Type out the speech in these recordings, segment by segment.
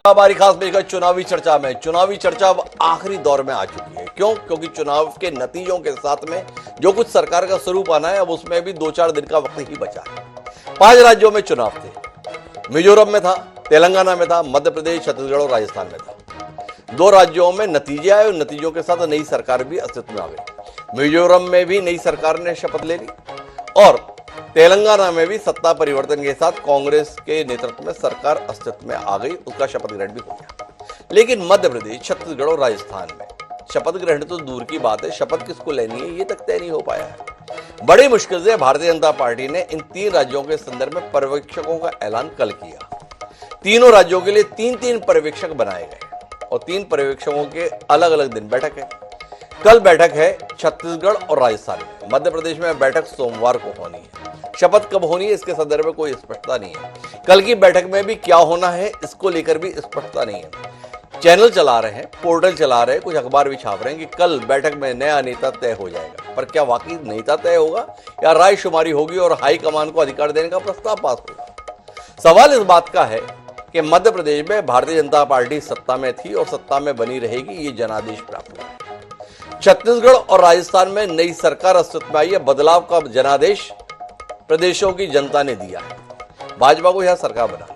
हमारी खास पेशकश चुनावी चर्चा में। चुनावी चर्चा अब आखिरी दौर में आ चुकी है। क्यों? क्योंकि चुनाव के नतीजों के साथ में जो कुछ सरकार का स्वरूप आना है, अब उसमें भी 2-4 दिन का वक्त ही बचा है। 5 राज्यों में चुनाव थे। मिजोरम में था, तेलंगाना में था, मध्य प्रदेश, छत्तीसगढ़ और राजस्थान में था। 2 राज्यों में नतीजे आए और नतीजों के साथ नई सरकार भी अस्तित्व में आ गई। मिजोरम में भी नई सरकार ने शपथ ले ली और तेलंगाना में भी सत्ता परिवर्तन के साथ कांग्रेस के नेतृत्व में सरकार अस्तित्व में आ गई, उसका शपथ ग्रहण भी हो गया। लेकिन मध्य प्रदेश, छत्तीसगढ़ और राजस्थान में शपथ ग्रहण तो दूर की बात है, शपथ किसको लेनी है ये तक तय नहीं हो पाया है। बड़ी मुश्किल से भारतीय जनता पार्टी ने इन 3 राज्यों के संदर्भ में पर्यवेक्षकों का ऐलान कल किया। तीनों राज्यों के लिए 3-3 पर्यवेक्षक बनाए गए और 3 पर्यवेक्षकों के अलग अलग दिन बैठक है। कल बैठक है छत्तीसगढ़ और राजस्थान में। मध्य प्रदेश में बैठक सोमवार को होनी है। शपथ कब होनी है इसके संदर्भ में कोई स्पष्टता नहीं है। कल की बैठक में भी क्या होना है इसको लेकर भी स्पष्टता नहीं है। चैनल चला रहे हैं, पोर्टल चला रहे हैं, कुछ अखबार भी छाप रहे हैं कि कल बैठक में नया नेता तय हो जाएगा, पर क्या वाकई नेता तय होगा या रायशुमारी होगी और हाईकमान को अधिकार देने का प्रस्ताव पास होगा? सवाल इस बात का है कि मध्य प्रदेश में भारतीय जनता पार्टी सत्ता में थी और सत्ता में बनी रहेगी, ये जनादेश प्राप्त हुआ है। छत्तीसगढ़ और राजस्थान में नई सरकार अस्तित्व में आई है, बदलाव का जनादेश प्रदेशों की जनता ने दिया है। भाजपा को यह सरकार बनानी है।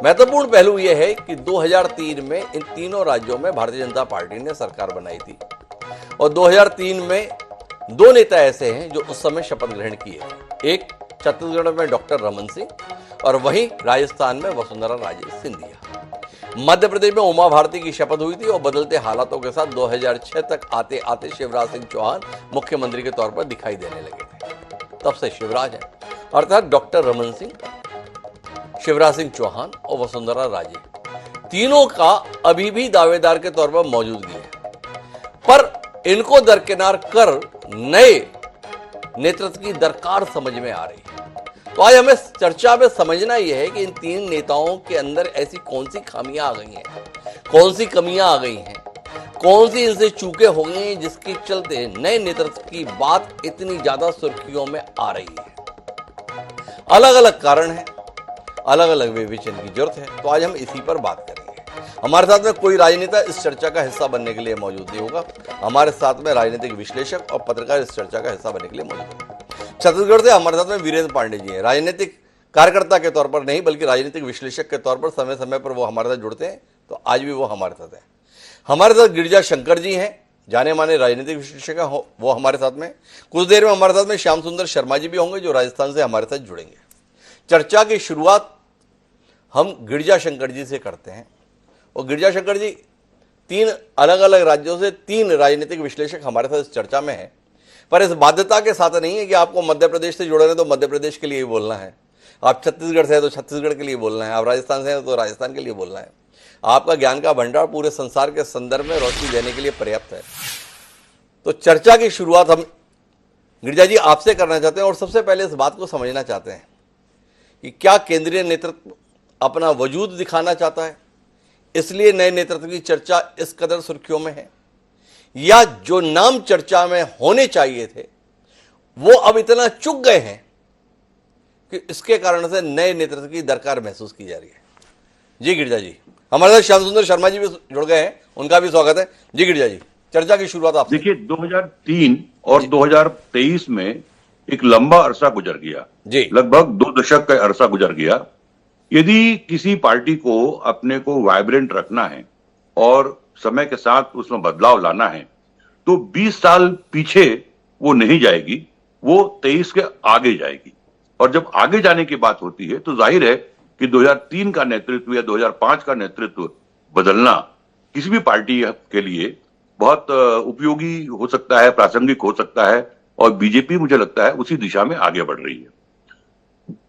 महत्वपूर्ण पहलू यह है कि 2003 में इन तीनों राज्यों में भारतीय जनता पार्टी ने सरकार बनाई थी और 2003 में 2 नेता ऐसे हैं जो उस समय शपथ ग्रहण किए थे। एक छत्तीसगढ़ में डॉक्टर रमन सिंह और वहीं राजस्थान में वसुंधरा राजे सिंधिया। मध्य प्रदेश में उमा भारती की शपथ हुई थी और बदलते हालातों के साथ 2006 तक आते आते शिवराज सिंह चौहान मुख्यमंत्री के तौर पर दिखाई देने लगे थे। तब से शिवराज है, अर्थात डॉक्टर रमन सिंह, शिवराज सिंह चौहान और वसुंधरा राजे, तीनों का अभी भी दावेदार के तौर पर मौजूदगी है, पर इनको दरकिनार कर नए नेतृत्व की दरकार समझ में आ रही है। तो आज हमें चर्चा में समझना यह है कि इन 3 नेताओं के अंदर ऐसी कौन सी खामियां आ गई हैं, कौन सी कमियां आ गई हैं, कौन सी इनसे चूके हो गई हैं जिसके चलते नए नेतृत्व की बात इतनी ज्यादा सुर्खियों में आ रही है। अलग अलग कारण है, अलग अलग विवेचन की जरूरत है। तो आज हम इसी पर बात करेंगे। हमारे साथ में कोई राजनेता इस चर्चा का हिस्सा बनने के लिए मौजूद नहीं होगा। हमारे साथ में राजनीतिक विश्लेषक और पत्रकार इस चर्चा का हिस्सा बनने के लिए मौजूद है। छत्तीसगढ़ से हमारे साथ में वीरेंद्र पांडे जी हैं। राजनीतिक कार्यकर्ता के तौर पर नहीं बल्कि राजनीतिक विश्लेषक के तौर पर समय समय पर वो हमारे साथ जुड़ते हैं, तो आज भी वो हमारे साथ हैं। हमारे साथ गिरिजा शंकर जी हैं, जाने माने राजनीतिक विश्लेषक हैं, वो हमारे साथ में। कुछ देर में हमारे साथ में श्याम सुंदर शर्मा जी भी होंगे जो राजस्थान से हमारे साथ जुड़ेंगे। चर्चा की शुरुआत हम गिरिजा शंकर जी से करते हैं। और गिरिजा शंकर जी, 3 अलग अलग राज्यों से 3 राजनीतिक विश्लेषक हमारे साथ इस चर्चा में हैं, पर इस बाध्यता के साथ नहीं है कि आपको मध्य प्रदेश से जुड़े हैं तो मध्य प्रदेश के लिए ही बोलना है, आप छत्तीसगढ़ से हैं तो छत्तीसगढ़ के लिए बोलना है, आप राजस्थान से हैं तो राजस्थान के लिए बोलना है। आपका ज्ञान का भंडार पूरे संसार के संदर्भ में रोशनी देने के लिए पर्याप्त है। तो चर्चा की शुरुआत हम गिरिजा जी आपसे करना चाहते हैं और सबसे पहले इस बात को समझना चाहते हैं कि क्या केंद्रीय नेतृत्व अपना वजूद दिखाना चाहता है, इसलिए नए नेतृत्व की चर्चा इस कदर सुर्खियों में है, या जो नाम चर्चा में होने चाहिए थे वो अब इतना चुक गए हैं कि इसके कारण से नए नेतृत्व की दरकार महसूस की जा रही है? जी गिरिजा जी, हमारे साथ श्याम सुंदर शर्मा जी भी जुड़ गए हैं, उनका भी स्वागत है। जी गिरिजा जी, चर्चा की शुरुआत आप। देखिए, 2003 और 2023 में एक लंबा अरसा गुजर गया जी, लगभग 2 दशक का अरसा गुजर गया। यदि किसी पार्टी को अपने को वाइब्रेंट रखना है और समय के साथ उसमें बदलाव लाना है तो 20 साल पीछे वो नहीं जाएगी, वो 23 के आगे जाएगी। और जब आगे जाने की बात होती है तो जाहिर है कि 2003 का नेतृत्व या 2005 का नेतृत्व बदलना किसी भी पार्टी के लिए बहुत उपयोगी हो सकता है, प्रासंगिक हो सकता है, और बीजेपी मुझे लगता है उसी दिशा में आगे बढ़ रही है।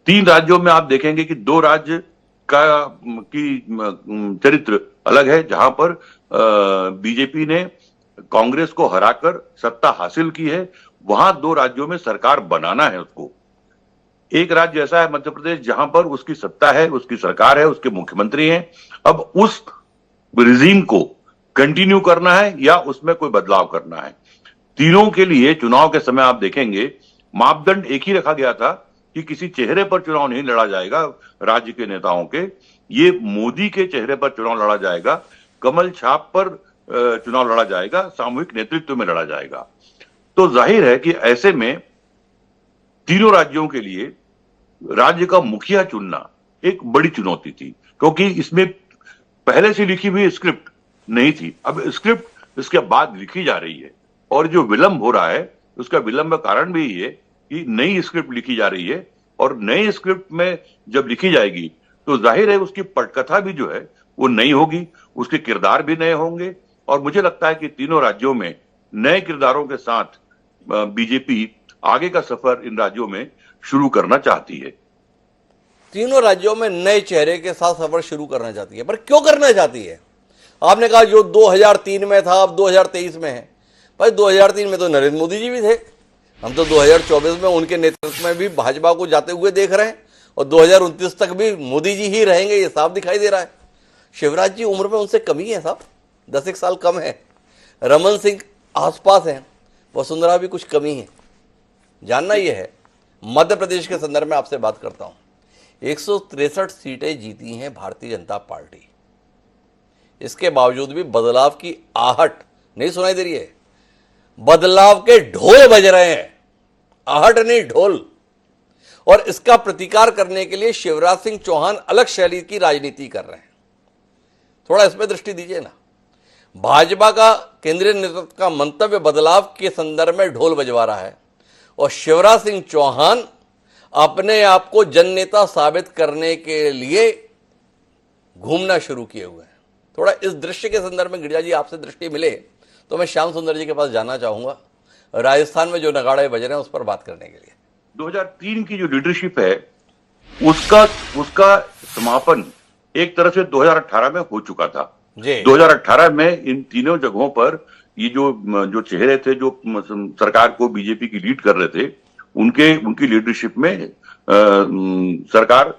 3 राज्यों में आप देखेंगे कि 2 राज्य की चरित्र अलग है, जहां पर बीजेपी ने कांग्रेस को हराकर सत्ता हासिल की है। वहां 2 राज्यों में सरकार बनाना है उसको। एक राज्य ऐसा है मध्य प्रदेश, जहां पर उसकी सत्ता है, उसकी सरकार है, उसके मुख्यमंत्री हैं। अब उस रिजीम को कंटिन्यू करना है या उसमें कोई बदलाव करना है। तीनों के लिए चुनाव के समय आप देखेंगे मापदंड एक ही रखा गया था कि किसी चेहरे पर चुनाव नहीं लड़ा जाएगा राज्य के नेताओं के, ये मोदी के चेहरे पर चुनाव लड़ा जाएगा, कमल छाप पर चुनाव लड़ा जाएगा, सामूहिक नेतृत्व में लड़ा जाएगा। तो जाहिर है कि ऐसे में तीनों राज्यों के लिए राज्य का मुखिया चुनना एक बड़ी चुनौती थी, क्योंकि इसमें पहले से लिखी हुई स्क्रिप्ट नहीं थी। अब स्क्रिप्ट इसके बाद लिखी जा रही है, और जो विलंब हो रहा है उसका विलंब का कारण भी ये कि नई स्क्रिप्ट लिखी जा रही है, और नई स्क्रिप्ट में जब लिखी जाएगी तो जाहिर है उसकी पटकथा भी जो है वो नई होगी, उसके किरदार भी नए होंगे। और मुझे लगता है कि तीनों राज्यों में नए किरदारों के साथ बीजेपी आगे का सफर इन राज्यों में शुरू करना चाहती है। तीनों राज्यों में नए चेहरे के साथ सफर शुरू करना चाहती है, पर क्यों करना चाहती है? आपने कहा जो 2003 में था अब 2023 में है। भाई 2003 में तो नरेंद्र मोदी जी भी थे, हम तो 2024 में उनके नेतृत्व में भी भाजपा को जाते हुए देख रहे हैं, और 2029 तक भी मोदी जी ही रहेंगे, ये साफ दिखाई दे रहा है। शिवराज जी उम्र में उनसे कम ही है साहब, 10 एक साल कम है। रमन सिंह आसपास हैं, वसुंधरा भी कुछ कमी है। जानना यह है, मध्य प्रदेश के संदर्भ में आपसे बात करता हूं। 163 सीटें जीती हैं भारतीय जनता पार्टी, इसके बावजूद भी बदलाव की आहट नहीं सुनाई दे रही है। बदलाव के ढोल बज रहे हैं, आहट नहीं ढोल। और इसका प्रतिकार करने के लिए शिवराज सिंह चौहान अलग शैली की राजनीति कर रहे हैं। थोड़ा इस पर दृष्टि दीजिए ना। भाजपा का केंद्रीय नेतृत्व का मंतव्य बदलाव के संदर्भ में ढोल बजवा रहा है, और शिवराज सिंह चौहान अपने आप को जननेता साबित करने के लिए घूमना शुरू किए हुए हैं। थोड़ा इस दृश्य के संदर्भ में गिरिजा जी आपसे दृष्टि मिले तो मैं श्याम सुंदर जी के पास जाना चाहूंगा, राजस्थान में जो नगाड़े बज रहे हैं उस पर बात करने के लिए। 2003 की जो लीडरशिप है उसका समापन एक तरह से 2018 में हो चुका था। 2018 में इन तीनों जगहों पर ये जो चेहरे थे जो सरकार को बीजेपी की लीड कर रहे थे, उनकी लीडरशिप में सरकार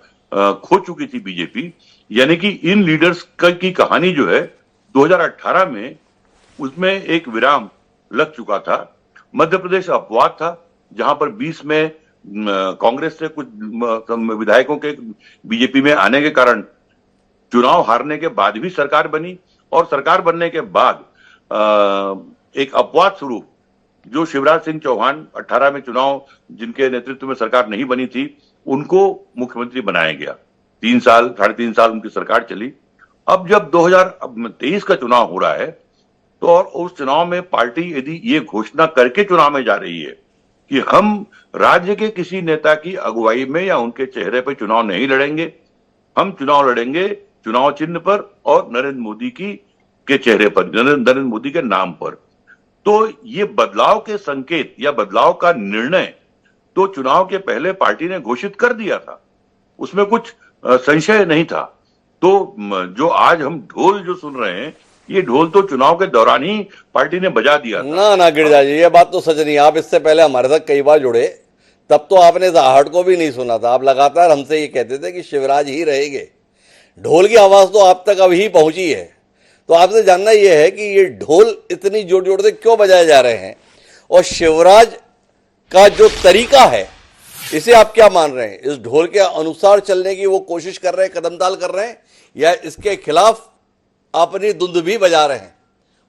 खो चुकी थी बीजेपी। यानी कि इन लीडर्स की कहानी जो है 2018 में उसमें एक विराम लग चुका था। मध्य प्रदेश अपवाद था, जहां पर 20 में कांग्रेस से कुछ विधायकों के बीजेपी में आने के कारण चुनाव हारने के बाद भी सरकार बनी, और सरकार बनने के बाद एक अपवाद स्वरूप जो शिवराज सिंह चौहान 18 में चुनाव जिनके नेतृत्व में सरकार नहीं बनी थी, उनको मुख्यमंत्री बनाया गया। 3 साल 3.5 साल उनकी सरकार चली। अब जब 2023 का चुनाव हो रहा है, तो और उस चुनाव में पार्टी यदि ये घोषणा करके चुनाव में जा रही है कि हम राज्य के किसी नेता की अगुवाई में या उनके चेहरे पर चुनाव नहीं लड़ेंगे, हम चुनाव लड़ेंगे चुनाव चिन्ह पर और नरेंद्र मोदी के चेहरे पर, नरेंद्र मोदी के नाम पर, तो ये बदलाव के संकेत या बदलाव का निर्णय तो चुनाव के पहले पार्टी ने घोषित कर दिया था, उसमें कुछ संशय नहीं था। तो जो आज हम ढोल जो सुन रहे हैं, ये ढोल तो चुनाव के दौरान ही पार्टी ने बजा दिया था। ना गिरिजा जी, ये बात तो सच नहीं। आप इससे पहले हमारे साथ कई बार जुड़े, तब तो आपने आहट को भी नहीं सुना था। आप लगातार हमसे ये कहते थे कि शिवराज ही रहेंगे। ढोल की आवाज तो आप तक अभी पहुंची है, तो आपसे जानना यह है कि ये ढोल इतनी जोर जोर से क्यों बजाए जा रहे हैं, और शिवराज का जो तरीका है इसे आप क्या मान रहे हैं? इस ढोल के अनुसार चलने की वो कोशिश कर रहे हैं, कदमताल कर रहे हैं, या इसके खिलाफ अपनी धुंध भी बजा रहे हैं?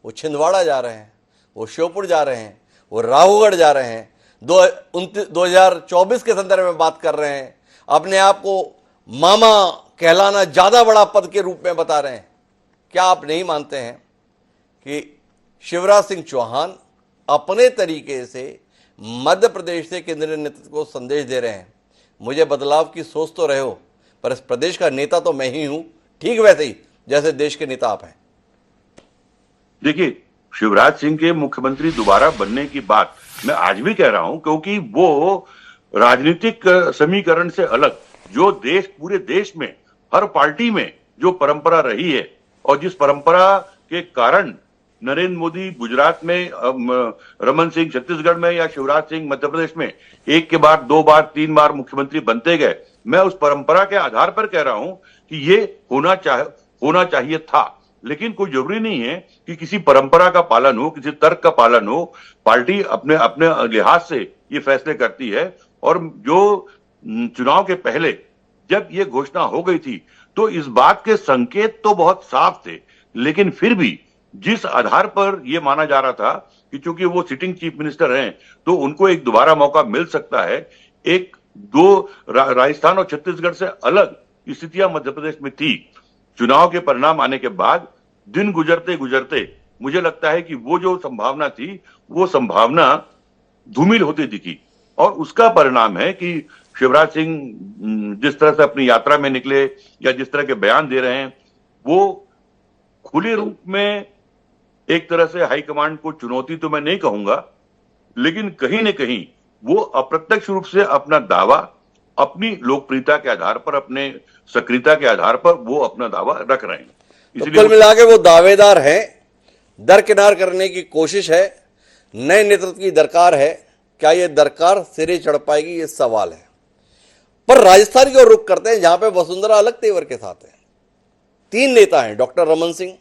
वो छिंदवाड़ा जा रहे हैं, वो श्योपुर जा रहे हैं, वो राहुगढ़ जा रहे हैं, 2024 के संदर्भ में बात कर रहे हैं, अपने आप को मामा कहलाना ज्यादा बड़ा पद के रूप में बता रहे हैं। क्या आप नहीं मानते हैं कि शिवराज सिंह चौहान अपने तरीके से मध्य प्रदेश से केंद्रीय नेतृत्व को संदेश दे रहे हैं, मुझे बदलाव की सोच तो रहे हो, पर इस प्रदेश का नेता तो मैं ही हूं, ठीक वैसे ही जैसे देश के नेता आप हैं? देखिए, शिवराज सिंह के मुख्यमंत्री दोबारा बनने की बात मैं आज भी कह रहा हूं, क्योंकि वो राजनीतिक समीकरण से अलग जो पूरे देश में हर पार्टी में जो परंपरा रही है, और जिस परंपरा के कारण नरेंद्र मोदी गुजरात में, रमन सिंह छत्तीसगढ़ में या शिवराज सिंह मध्य प्रदेश में एक के बाद 2 बार 3 बार मुख्यमंत्री बनते गए, मैं उस परंपरा के आधार पर कह रहा हूं कि ये होना चाहिए था। लेकिन कोई जरूरी नहीं है कि किसी परंपरा का पालन हो, किसी तर्क का पालन हो। पार्टी अपने अपने लिहाज से ये फैसले करती है, और जो चुनाव के पहले जब ये घोषणा हो गई थी तो इस बात के संकेत तो बहुत साफ थे, लेकिन फिर भी जिस आधार पर यह माना जा रहा था कि चूंकि वो सिटिंग चीफ मिनिस्टर हैं तो उनको एक दोबारा मौका मिल सकता है, एक दो राजस्थान और छत्तीसगढ़ से अलग स्थितियां मध्य प्रदेश में थी। चुनाव के परिणाम आने के बाद दिन गुजरते गुजरते मुझे लगता है कि वो जो संभावना थी वो संभावना धूमिल होती दिखी, और उसका परिणाम है कि शिवराज सिंह जिस तरह से अपनी यात्रा में निकले या जिस तरह के बयान दे रहे हैं, वो खुले रूप में एक तरह से हाईकमांड को चुनौती तो मैं नहीं कहूंगा, लेकिन कहीं न कहीं वो अप्रत्यक्ष रूप से अपना दावा अपनी लोकप्रियता के आधार पर, अपने सक्रियता के आधार पर वो अपना दावा रख रहे हैं। तो कुल मिला के वो दावेदार हैं, दरकिनार करने की कोशिश है, नए नेतृत्व की दरकार है। क्या ये दरकार सिरे चढ़ पाएगी, ये सवाल है। पर राजस्थान की ओर रुख करते हैं, जहां पे वसुंधरा अलग तेवर के साथ है। 3 नेता हैं, डॉक्टर रमन सिंह,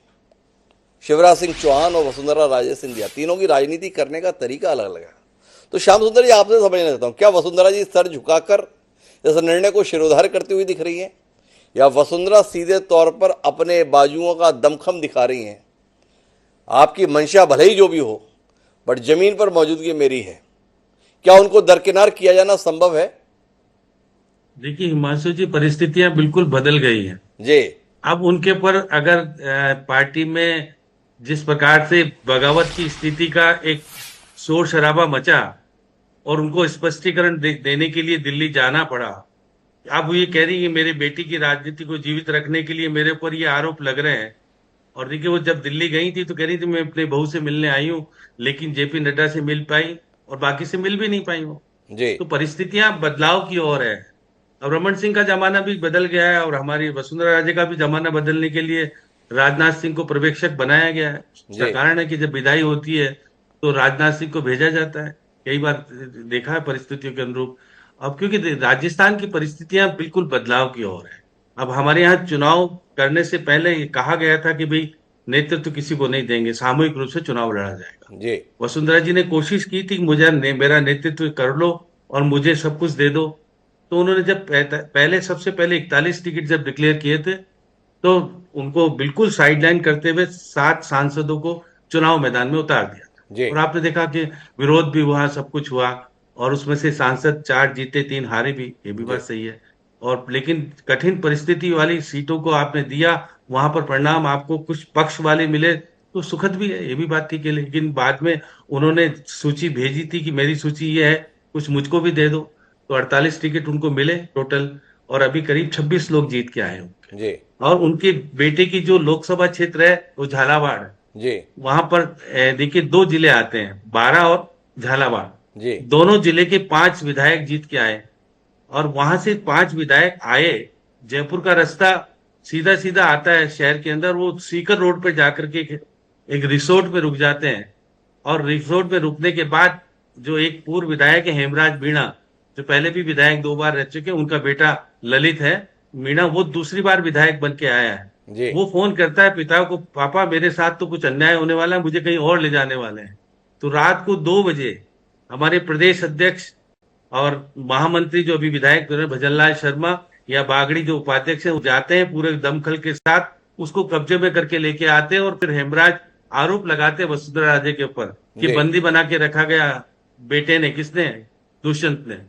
शिवराज सिंह चौहान और वसुंधरा राजे सिंधिया। तीनों की राजनीति करने का तरीका अलग अलग है। तो श्याम सुंदर जी, आपसे समझना चाहता हूं, क्या वसुंधरा जी सर झुकाकर इस निर्णय को शिरोधार्य करती हुई दिख रही है, या वसुंधरा सीधे तौर पर अपने बाजुओं का दमखम दिखा रही हैं? आपकी मंशा भले ही जो भी हो, बट जमीन पर मौजूदगी मेरी है। क्या उनको दरकिनार किया जाना संभव है? देखिए हिमांशु जी, परिस्थितियां बिल्कुल बदल गई हैं जी। अब उनके पर अगर पार्टी में जिस प्रकार से बगावत की स्थिति का एक शोर शराबा मचा और उनको स्पष्टीकरण देने के लिए दिल्ली जाना पड़ा। अब वो ये कह रही है मेरे बेटी की राजनीति को जीवित रखने के लिए मेरे ऊपर ये आरोप लग रहे हैं। और देखिए वो जब दिल्ली गई थी तो कह रही थी मैं अपने बहू से मिलने आई हूँ, लेकिन जेपी नड्डा से मिल पाई और बाकी से मिल भी नहीं पाई वो। जी। तो परिस्थितियां बदलाव की ओर है। अब रमन सिंह का जमाना भी बदल गया है और हमारी वसुंधरा राजे का भी जमाना बदलने के लिए राजनाथ सिंह को पर्यवेक्षक बनाया गया है। उसका कारण है कि जब विदाई होती है तो राजनाथ सिंह को भेजा जाता है। कई बार देखा है परिस्थितियों के अनुरूप। अब क्योंकि राजस्थान की परिस्थितियां बिल्कुल बदलाव की ओर है। अब हमारे यहाँ चुनाव करने से पहले ये कहा गया था कि भाई नेतृत्व किसी को नहीं देंगे, सामूहिक रूप से चुनाव लड़ा जाएगा। जी। वसुंधरा जी ने कोशिश की थी मुझे मेरा नेतृत्व कर लो और मुझे सब कुछ दे दो। तो उन्होंने जब पहले सबसे पहले 41 टिकट जब डिक्लेयर किए थे तो उनको बिल्कुल साइडलाइन करते हुए 7 सांसदों को चुनाव मैदान में उतार दिया था। और आपने देखा कि विरोध भी हुआ, सब कुछ हुआ और उसमें से सांसद 4 जीते 3 हारे भी, ये भी बात सही है। और लेकिन कठिन परिस्थिति वाली सीटों को आपने दिया, वहां पर परिणाम आपको कुछ पक्ष वाले मिले तो सुखद भी है, ये भी बात ठीक है। लेकिन बाद में उन्होंने सूची भेजी थी कि मेरी सूची ये है, कुछ मुझको भी दे दो। तो 48 टिकट उनको मिले टोटल और अभी करीब 26 लोग जीत के आए जी। और उनके बेटे की जो लोकसभा क्षेत्र है वो झालावाड़ जी। वहां पर देखिए 2 जिले आते हैं, 12 और झालावाड़ जी। दोनों जिले के 5 विधायक जीत के आए और वहां से 5 विधायक आए। जयपुर का रास्ता सीधा सीधा आता है शहर के अंदर, वो सीकर रोड पे जाकर के एक रिसोर्ट पे रुक जाते हैं और रिसोर्ट पे रुकने के बाद जो एक पूर्व विधायक है हेमराज मीणा, जो पहले भी विधायक 2 बार रह चुके, उनका बेटा ललित है मीणा, वो दूसरी बार विधायक बन के आया है। वो फोन करता है पिता को, पापा मेरे साथ तो कुछ अन्याय होने वाला है, मुझे कहीं और ले जाने वाले हैं। तो रात को 2 बजे हमारे प्रदेश अध्यक्ष और महामंत्री जो अभी विधायक भजनलाल शर्मा या बागड़ी जो उपाध्यक्ष है, वो जाते हैं पूरे दमखल के साथ, उसको कब्जे में करके लेके आते हैं और फिर हेमराज आरोप लगाते हैं वसुंधरा राजे के ऊपर कि बंदी बना के रखा गया बेटे ने, किसने, दुष्यंत ने।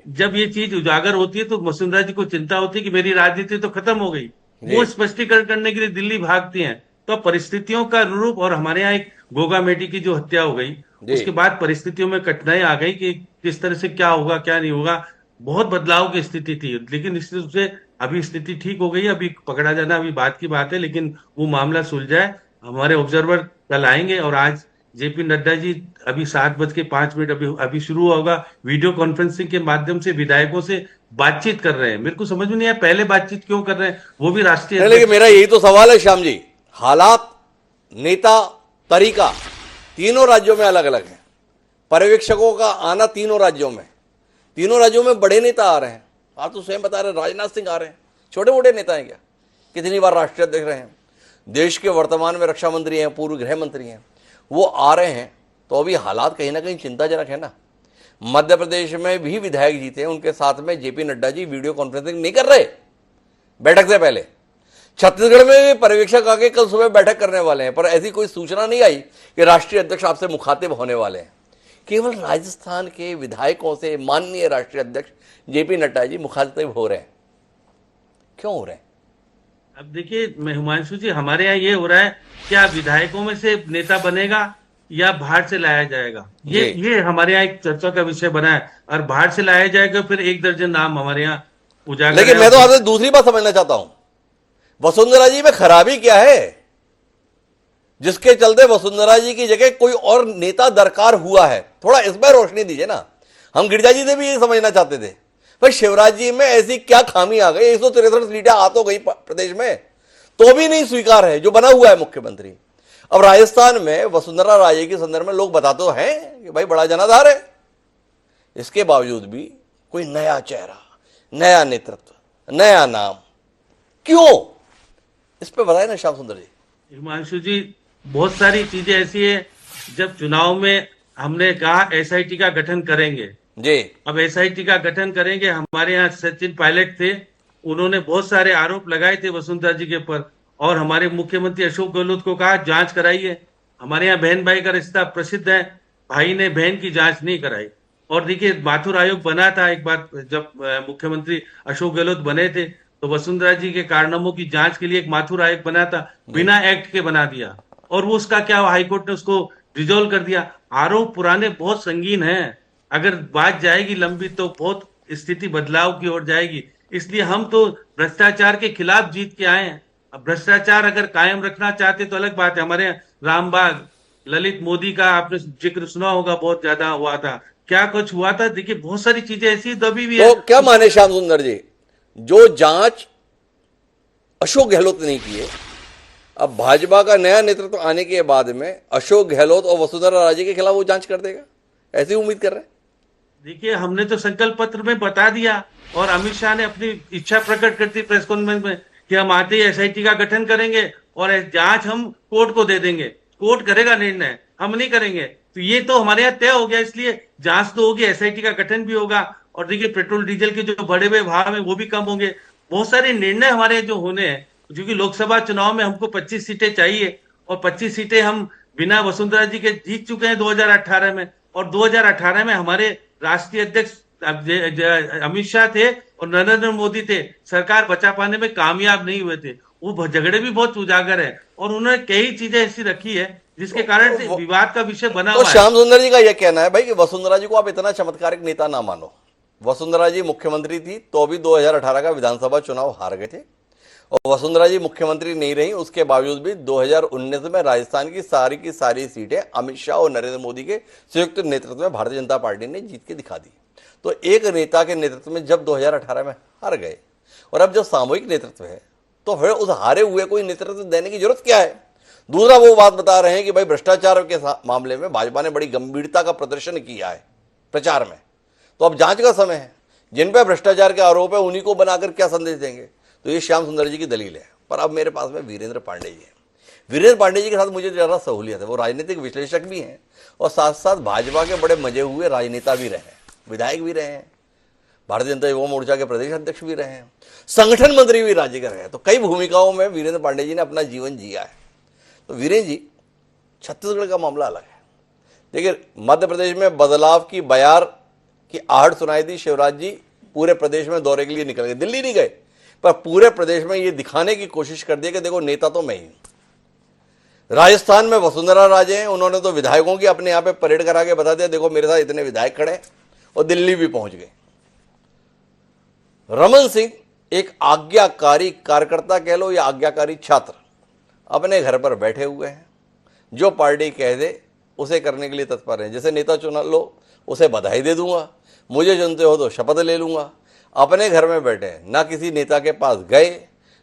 जब ये चीज उजागर होती है तो वसुंधरा जी को चिंता होती है कि मेरी राजनीति तो खत्म हो गई, वो स्पष्टीकरण करने के लिए दिल्ली भागती हैं। तो परिस्थितियों का अनुरूप, और हमारे यहाँ एक गोगा मेटी की जो हत्या हो गई उसके बाद परिस्थितियों में कठिनाई आ गई कि किस तरह से क्या होगा क्या नहीं होगा, बहुत बदलाव की स्थिति थी। लेकिन निश्चित रूप से अभी स्थिति ठीक हो गई, अभी पकड़ा जाना अभी बात की बात है, लेकिन वो मामला सुलझाए। हमारे ऑब्जर्वर कल आएंगे और आज जेपी नड्डा जी अभी 7:05 अभी शुरू होगा, वीडियो कॉन्फ्रेंसिंग के माध्यम से विधायकों से बातचीत कर रहे हैं। मेरे को समझ में नहीं आया पहले बातचीत क्यों कर रहे हैं, वो भी राष्ट्रीय। लेकिन मेरा यही तो सवाल है श्याम जी, हालात, नेता, तरीका तीनों राज्यों में अलग अलग है। पर्यवेक्षकों का आना तीनों राज्यों में बड़े नेता आ रहे हैं। आप तो स्वयं बता रहे हैं, राजनाथ सिंह आ रहे हैं, छोटे मोटे नेता हैं क्या? कितनी बार राष्ट्रीय अध्यक्ष रहे हैं, देश के वर्तमान में रक्षा मंत्री हैं, पूर्व गृह मंत्री हैं, वो आ रहे हैं। तो अभी हालात कहीं ना कहीं चिंताजनक है ना। मध्य प्रदेश में भी विधायक जीते हैं, उनके साथ में JP Nadda ji video conferencing नहीं कर रहे बैठक से पहले, छत्तीसगढ़ में भी पर्यवेक्षक आके कल सुबह बैठक करने वाले हैं, पर ऐसी कोई सूचना नहीं आई कि राष्ट्रीय अध्यक्ष आपसे मुखातिब होने वाले हैं। केवल राजस्थान के विधायकों से माननीय राष्ट्रीय अध्यक्ष जेपी नड्डा जी मुखातिब हो रहे हैं। क्यों हो रहे हैं? अब देखिए हिमांशु जी, हमारे यहाँ ये हो रहा है, क्या विधायकों में से नेता बनेगा या बाहर से लाया जाएगा, ये हमारे यहाँ एक चर्चा का विषय बना है। और बाहर से लाया जाएगा फिर 1 दर्जन नाम हमारे यहाँ उजागर। लेकिन मैं तो आपसे दूसरी बात समझना चाहता हूं, वसुंधरा जी में खराबी क्या है जिसके चलते वसुंधरा जी की जगह कोई और नेता दरकार हुआ है? थोड़ा इस पर रोशनी दीजिए ना। हम गिरिजा जी से भी ये समझना चाहते थे, भाई शिवराज जी में ऐसी क्या खामी आ गई? 163 सीटें आ तो गई प्रदेश में, तो भी नहीं स्वीकार है जो बना हुआ है मुख्यमंत्री। अब राजस्थान में वसुंधरा राजे के संदर्भ में लोग बताते तो हैं कि भाई बड़ा जनाधार है, इसके बावजूद भी कोई नया चेहरा, नया नेतृत्व, नया नाम क्यों? इस पे बताए ना श्याम सुंदर जी। हिमांशु जी, बहुत सारी चीजें ऐसी है, जब चुनाव में हमने कहा एसआईटी का गठन करेंगे जी, अब एसआईटी का गठन करेंगे। हमारे यहाँ सचिन पायलट थे, उन्होंने बहुत सारे आरोप लगाए थे वसुंधरा जी के ऊपर, और हमारे मुख्यमंत्री अशोक गहलोत को कहा जांच कराइए। हमारे यहाँ बहन भाई का रिश्ता प्रसिद्ध है, भाई ने बहन की जांच नहीं कराई। और देखिए माथुर आयोग बना था एक बार, जब मुख्यमंत्री अशोक गहलोत बने थे तो वसुंधरा जी के कारनामों की जांच के लिए एक माथुर आयोग बना था, बिना एक्ट के बना दिया, और वो उसका क्या हाईकोर्ट ने उसको रिजोल्व कर दिया। आरोप पुराने बहुत संगीन हैं, अगर बात जाएगी लंबी तो बहुत स्थिति बदलाव की ओर जाएगी। इसलिए हम तो भ्रष्टाचार के खिलाफ जीत के आए हैं। अब भ्रष्टाचार अगर कायम रखना चाहते तो अलग बात है। हमारे रामबाग ललित मोदी का आपने जिक्र सुना होगा, बहुत ज्यादा हुआ था, क्या कुछ हुआ था। देखिए बहुत सारी चीजें ऐसी दबी भी है। तो क्या माने श्याम सुंदर जी, जो जांच अशोक गहलोत ने की है, अब भाजपा का नया नेतृत्व आने के बाद में अशोक गहलोत और वसुंधरा राजे के खिलाफ वो जांच कर देगा, ऐसी उम्मीद कर रहे हैं? देखिए हमने तो संकल्प पत्र में बता दिया, और अमित शाह ने अपनी इच्छा प्रकट करती प्रेस कॉन्फ्रेंस में कि हम आते ही एसआईटी का गठन करेंगे और जांच हम कोर्ट को दे देंगे, कोर्ट करेगा निर्णय, हम नहीं करेंगे। तो ये तो हमारे यहाँ तय हो गया, इसलिए जांच तो होगी, एसआईटी का गठन भी होगा। और देखिए पेट्रोल डीजल के जो बढ़े हुए भाव है वो भी कम होंगे। बहुत सारे निर्णय हमारे जो होने हैं, क्योंकि लोकसभा चुनाव में हमको 25 सीटें चाहिए, और 25 सीटें हम बिना वसुंधरा जी के जीत चुके हैं 2018 में। और 2018 में हमारे राष्ट्रीय अध्यक्ष अमित शाह थे और नरेंद्र मोदी थे, सरकार बचा पाने में कामयाब नहीं हुए थे। वो झगड़े भी बहुत उजागर है, और उन्होंने कई चीजें ऐसी रखी है जिसके कारण से विवाद का विषय बना हुआ है। तो श्याम सुंदर जी का यह कहना है भाई कि वसुंधरा जी को आप इतना चमत्कारिक नेता ना मानो। वसुंधरा जी मुख्यमंत्री थी तो भी 2018 का विधानसभा चुनाव हार गए थे, और वसुंधरा जी मुख्यमंत्री नहीं रही, उसके बावजूद भी 2019 में राजस्थान की सारी सीटें अमित शाह और नरेंद्र मोदी के संयुक्त नेतृत्व में भारतीय जनता पार्टी ने जीत के दिखा दी। तो एक नेता के नेतृत्व में जब 2018 में हार गए, और अब जब सामूहिक नेतृत्व है, तो फिर उस हारे हुए कोई नेतृत्व देने की जरूरत क्या है? दूसरा वो बात बता रहे हैं कि भाई भ्रष्टाचार के मामले में भाजपा ने बड़ी गंभीरता का प्रदर्शन किया है प्रचार में, तो अब जांच का समय है। जिन पर भ्रष्टाचार के आरोप है उन्हीं को बनाकर क्या संदेश देंगे? तो ये श्याम सुंदर जी की दलील है। पर अब मेरे पास में वीरेंद्र पांडे जी हैं। वीरेंद्र पांडे जी के साथ मुझे ज़्यादा सहूलियत है, वो राजनीतिक विश्लेषक भी हैं और साथ साथ भाजपा के बड़े मजे हुए राजनेता भी रहे हैं, विधायक भी रहे हैं, भारतीय जनता युवा मोर्चा के प्रदेश अध्यक्ष भी रहे हैं, संगठन मंत्री भी राज्य के रहे हैं। तो कई भूमिकाओं में वीरेंद्र पांडे जी ने अपना जीवन जिया है। तो वीरेंद्र जी, छत्तीसगढ़ का मामला अलग है। देखिए मध्य प्रदेश में बदलाव की बयार की आहट सुनाई दी। शिवराज जी पूरे प्रदेश में दौरे के लिए निकल गए, दिल्ली नहीं गए, पर पूरे प्रदेश में ये दिखाने की कोशिश कर दी कि देखो नेता तो मैं ही हूं। राजस्थान में वसुंधरा राजे हैं, उन्होंने तो विधायकों की अपने यहां पे परेड करा के बता दिया देखो मेरे साथ इतने विधायक खड़े, और दिल्ली भी पहुंच गए। रमन सिंह एक आज्ञाकारी कार्यकर्ता कह लो या आज्ञाकारी छात्र, अपने घर पर बैठे हुए हैं, जो पार्टी कह दे उसे करने के लिए तत्पर हैं। जैसे नेता चुन लो, उसे बधाई दे दूंगा, मुझे चुनते हो तो शपथ ले लूंगा। अपने घर में बैठे, ना किसी नेता के पास गए,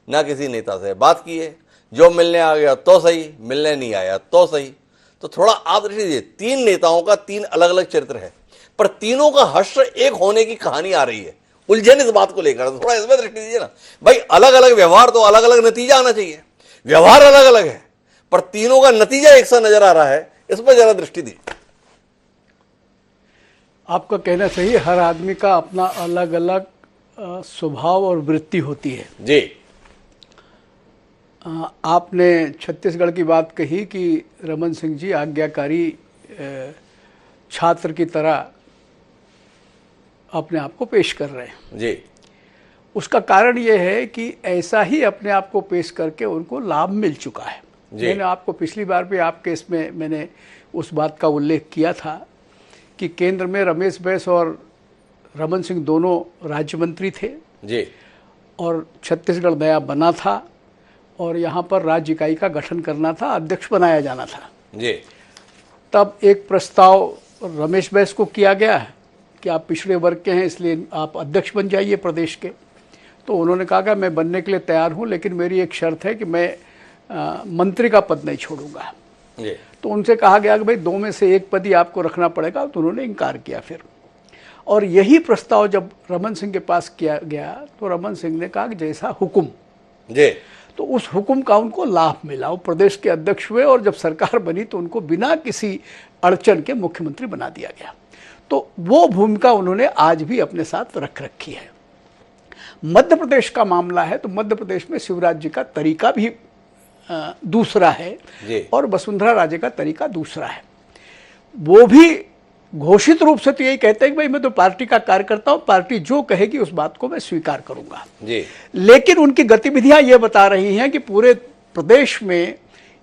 ना किसी नेता से बात किए, जो मिलने आ गया तो सही, मिलने नहीं आया तो सही। तो थोड़ा आप दृष्टि दीजिए, 3 नेताओं का 3 अलग अलग चरित्र है, पर तीनों का हश्र एक होने की कहानी आ रही है। उलझन इस बात को लेकर, थोड़ा इसमें दृष्टि दीजिए ना भाई। अलग अलग व्यवहार तो अलग अलग नतीजा आना चाहिए, व्यवहार अलग अलग है पर तीनों का नतीजा एक सा नजर आ रहा है, इस पर जरा दृष्टि दीजिए। आपका कहना सही है, हर आदमी का अपना अलग अलग स्वभाव और वृत्ति होती है जी। आपने छत्तीसगढ़ की बात कही कि रमन सिंह जी आज्ञाकारी छात्र की तरह अपने आप को पेश कर रहे हैं जी। उसका कारण यह है कि ऐसा ही अपने आप को पेश करके उनको लाभ मिल चुका है। मैंने आपको पिछली बार भी आपके इसमें मैंने उस बात का उल्लेख किया था कि केंद्र में रमेश बैस और रमन सिंह दोनों राज्य मंत्री थे जी, और छत्तीसगढ़ नया बना था और यहाँ पर राज्य इकाई का गठन करना था, अध्यक्ष बनाया जाना था जी। तब एक प्रस्ताव रमेश बैस को किया गया है कि आप पिछड़े वर्ग के हैं इसलिए आप अध्यक्ष बन जाइए प्रदेश के। तो उन्होंने कहा कि मैं बनने के लिए तैयार हूं, लेकिन मेरी एक शर्त है कि मैं मंत्री का पद नहीं छोड़ूंगा। तो उनसे कहा गया कि भाई दो में से एक पद ही आपको रखना पड़ेगा, तो उन्होंने इनकार किया फिर। और यही प्रस्ताव जब रमन सिंह के पास किया गया तो रमन सिंह ने कहा कि जैसा हुक्म जी। तो उस हुक्म का उनको लाभ मिला, वो प्रदेश के अध्यक्ष हुए और जब सरकार बनी तो उनको बिना किसी अड़चन के मुख्यमंत्री बना दिया गया। तो वो भूमिका उन्होंने आज भी अपने साथ रख रखी है। मध्य प्रदेश का मामला है तो मध्य प्रदेश में शिवराज जी का तरीका भी दूसरा है और वसुंधरा राजे का तरीका दूसरा है। वो भी घोषित रूप से तो यही कहते हैं कि भाई मैं तो पार्टी का कार्यकर्ता हूं, पार्टी जो कहेगी उस बात को मैं स्वीकार करूंगा जी। लेकिन उनकी गतिविधियां ये बता रही हैं कि पूरे प्रदेश में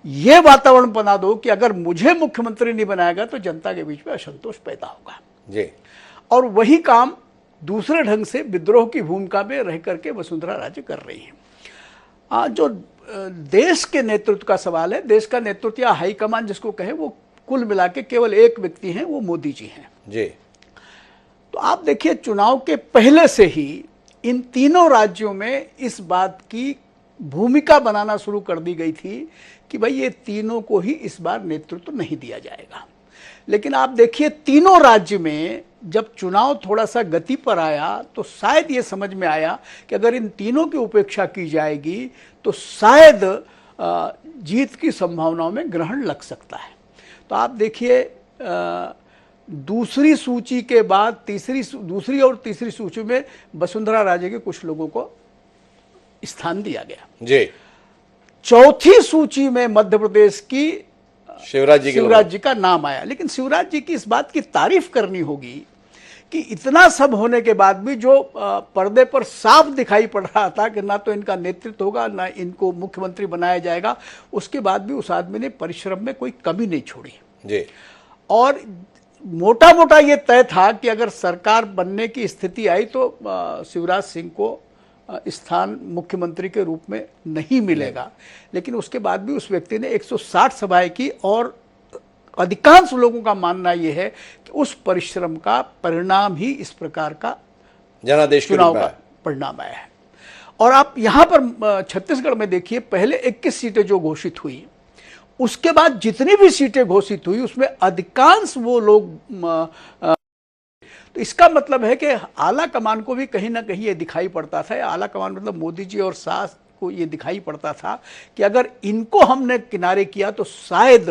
ये वातावरण बना दो कि अगर मुझे मुख्यमंत्री नहीं बनाएगा तो जनता के बीच में असंतोष पैदा होगा जी। और वही काम दूसरे ढंग से विद्रोह की भूमिका में रह करके वसुंधरा राजे कर रही हैं। जो देश के नेतृत्व का सवाल है, देश का नेतृत्व या हाईकमान जिसको कहे, वो कुल मिला के केवल एक व्यक्ति हैं, वो मोदी जी हैं जी। तो आप देखिए चुनाव के पहले से ही इन तीनों राज्यों में इस बात की भूमिका बनाना शुरू कर दी गई थी कि भाई ये तीनों को ही इस बार नेतृत्व नहीं दिया जाएगा। लेकिन आप देखिए तीनों राज्य में जब चुनाव थोड़ा सा गति पर आया तो शायद ये समझ में आया कि अगर इन तीनों की उपेक्षा की जाएगी तो शायद जीत की संभावनाओं में ग्रहण लग सकता है। तो आप देखिए दूसरी सूची के बाद दूसरी और तीसरी सूची में वसुंधरा राजे के कुछ लोगों को स्थान दिया गया जी। चौथी सूची में मध्य प्रदेश की शिवराज जी का नाम आया। लेकिन शिवराज जी की इस बात की तारीफ करनी होगी कि इतना सब होने के बाद भी जो पर्दे पर साफ दिखाई पड़ रहा था कि ना तो इनका नेतृत्व होगा ना इनको मुख्यमंत्री बनाया जाएगा, उसके बाद भी उस आदमी ने परिश्रम में कोई कमी नहीं छोड़ी जी। और मोटा मोटा ये तय था कि अगर सरकार बनने की स्थिति आई तो शिवराज सिंह को स्थान मुख्यमंत्री के रूप में नहीं मिलेगा। लेकिन उसके बाद भी उस व्यक्ति ने 160 सभाएं की और अधिकांश लोगों का मानना यह है कि उस परिश्रम का परिणाम ही इस प्रकार का जनादेश चुनाव का परिणाम आया है। और आप यहां पर छत्तीसगढ़ में देखिए पहले 21 सीटें जो घोषित हुई, उसके बाद जितनी भी सीटें घोषित हुई उसमें अधिकांश वो लोग तो इसका मतलब है कि आला कमान को भी कहीं ना कहीं ये दिखाई पड़ता था, आला कमान मतलब मोदी जी और शाह को ये दिखाई पड़ता था कि अगर इनको हमने किनारे किया तो शायद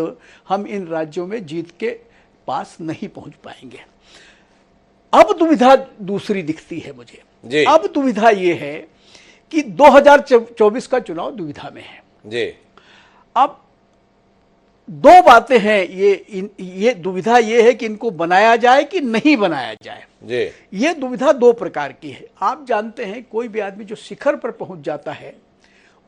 हम इन राज्यों में जीत के पास नहीं पहुंच पाएंगे। अब दुविधा दूसरी दिखती है मुझे जी। अब दुविधा ये है कि 2024 का चुनाव दुविधा में है जी। अब दो बातें हैं, ये दुविधा ये है कि इनको बनाया जाए कि नहीं बनाया जाए जी। ये दुविधा दो प्रकार की है। आप जानते हैं कोई भी आदमी जो शिखर पर पहुंच जाता है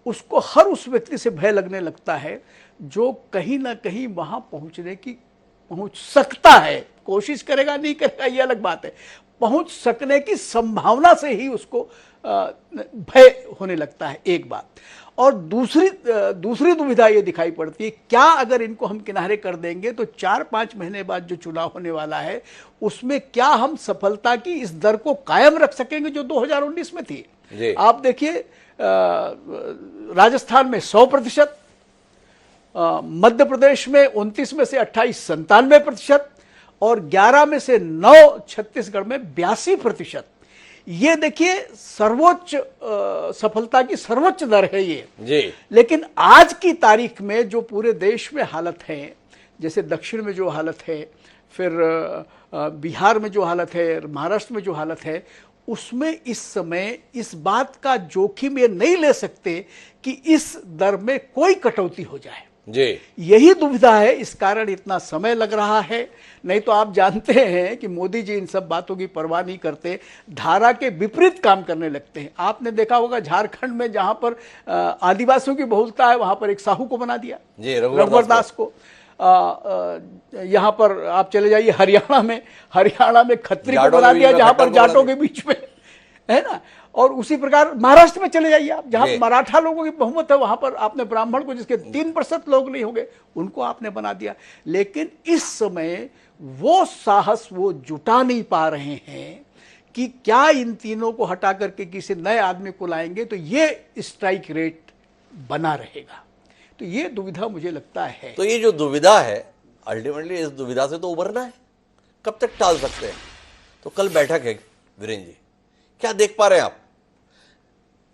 उसको हर उस व्यक्ति से भय लगने लगता है जो कहीं ना कहीं वहां पहुंच सकता है, कोशिश करेगा नहीं करेगा ये अलग बात है, पहुंच सकने की संभावना से ही उसको भय होने लगता है, एक बात। और दूसरी दुविधा ये दिखाई पड़ती है क्या अगर इनको हम किनारे कर देंगे तो 4-5 महीने बाद जो चुनाव होने वाला है उसमें क्या हम सफलता की इस दर को कायम रख सकेंगे जो 2019 में थी। आप देखिए राजस्थान में 100%, मध्य प्रदेश में 29 में से 28 97% और 11 में से 9 छत्तीसगढ़ में 82%। ये देखिए सर्वोच्च सफलता की सर्वोच्च दर है ये जी। लेकिन आज की तारीख में जो पूरे देश में हालत है, जैसे दक्षिण में जो हालत है, फिर बिहार में जो हालत है, महाराष्ट्र में जो हालत है, उसमें इस समय इस बात का जोखिम ये नहीं ले सकते कि इस दर में कोई कटौती हो जाए। जी, यही दुविधा है, इस कारण इतना समय लग रहा है। नहीं तो आप जानते हैं कि मोदी जी इन सब बातों की परवाह नहीं करते, धारा के विपरीत काम करने लगते हैं। आपने देखा होगा झारखंड में जहां पर आदिवासियों की बहुलता है, वहां पर एक साहू को बना दिया, जी, रघुवर दास को। यहाँ पर आप चले जाइए हरियाणा में खत्री को बना दिया, जहां पर जाटों के बीच में, है ना। और उसी प्रकार महाराष्ट्र में चले जाइए आप, जहां मराठा लोगों की बहुमत है, वहां पर आपने ब्राह्मण को, जिसके 3% लोग नहीं होंगे, उनको आपने बना दिया। लेकिन इस समय वो साहस वो जुटा नहीं पा रहे हैं कि क्या इन तीनों को हटा करके किसी नए आदमी को लाएंगे तो ये स्ट्राइक रेट बना रहेगा। तो ये दुविधा मुझे लगता है। तो ये जो दुविधा है, अल्टीमेटली इस दुविधा से तो उभरना है, कब तक टाल सकते हैं? तो कल बैठक है वीरेंद्र जी, क्या देख पा रहे हैं आप?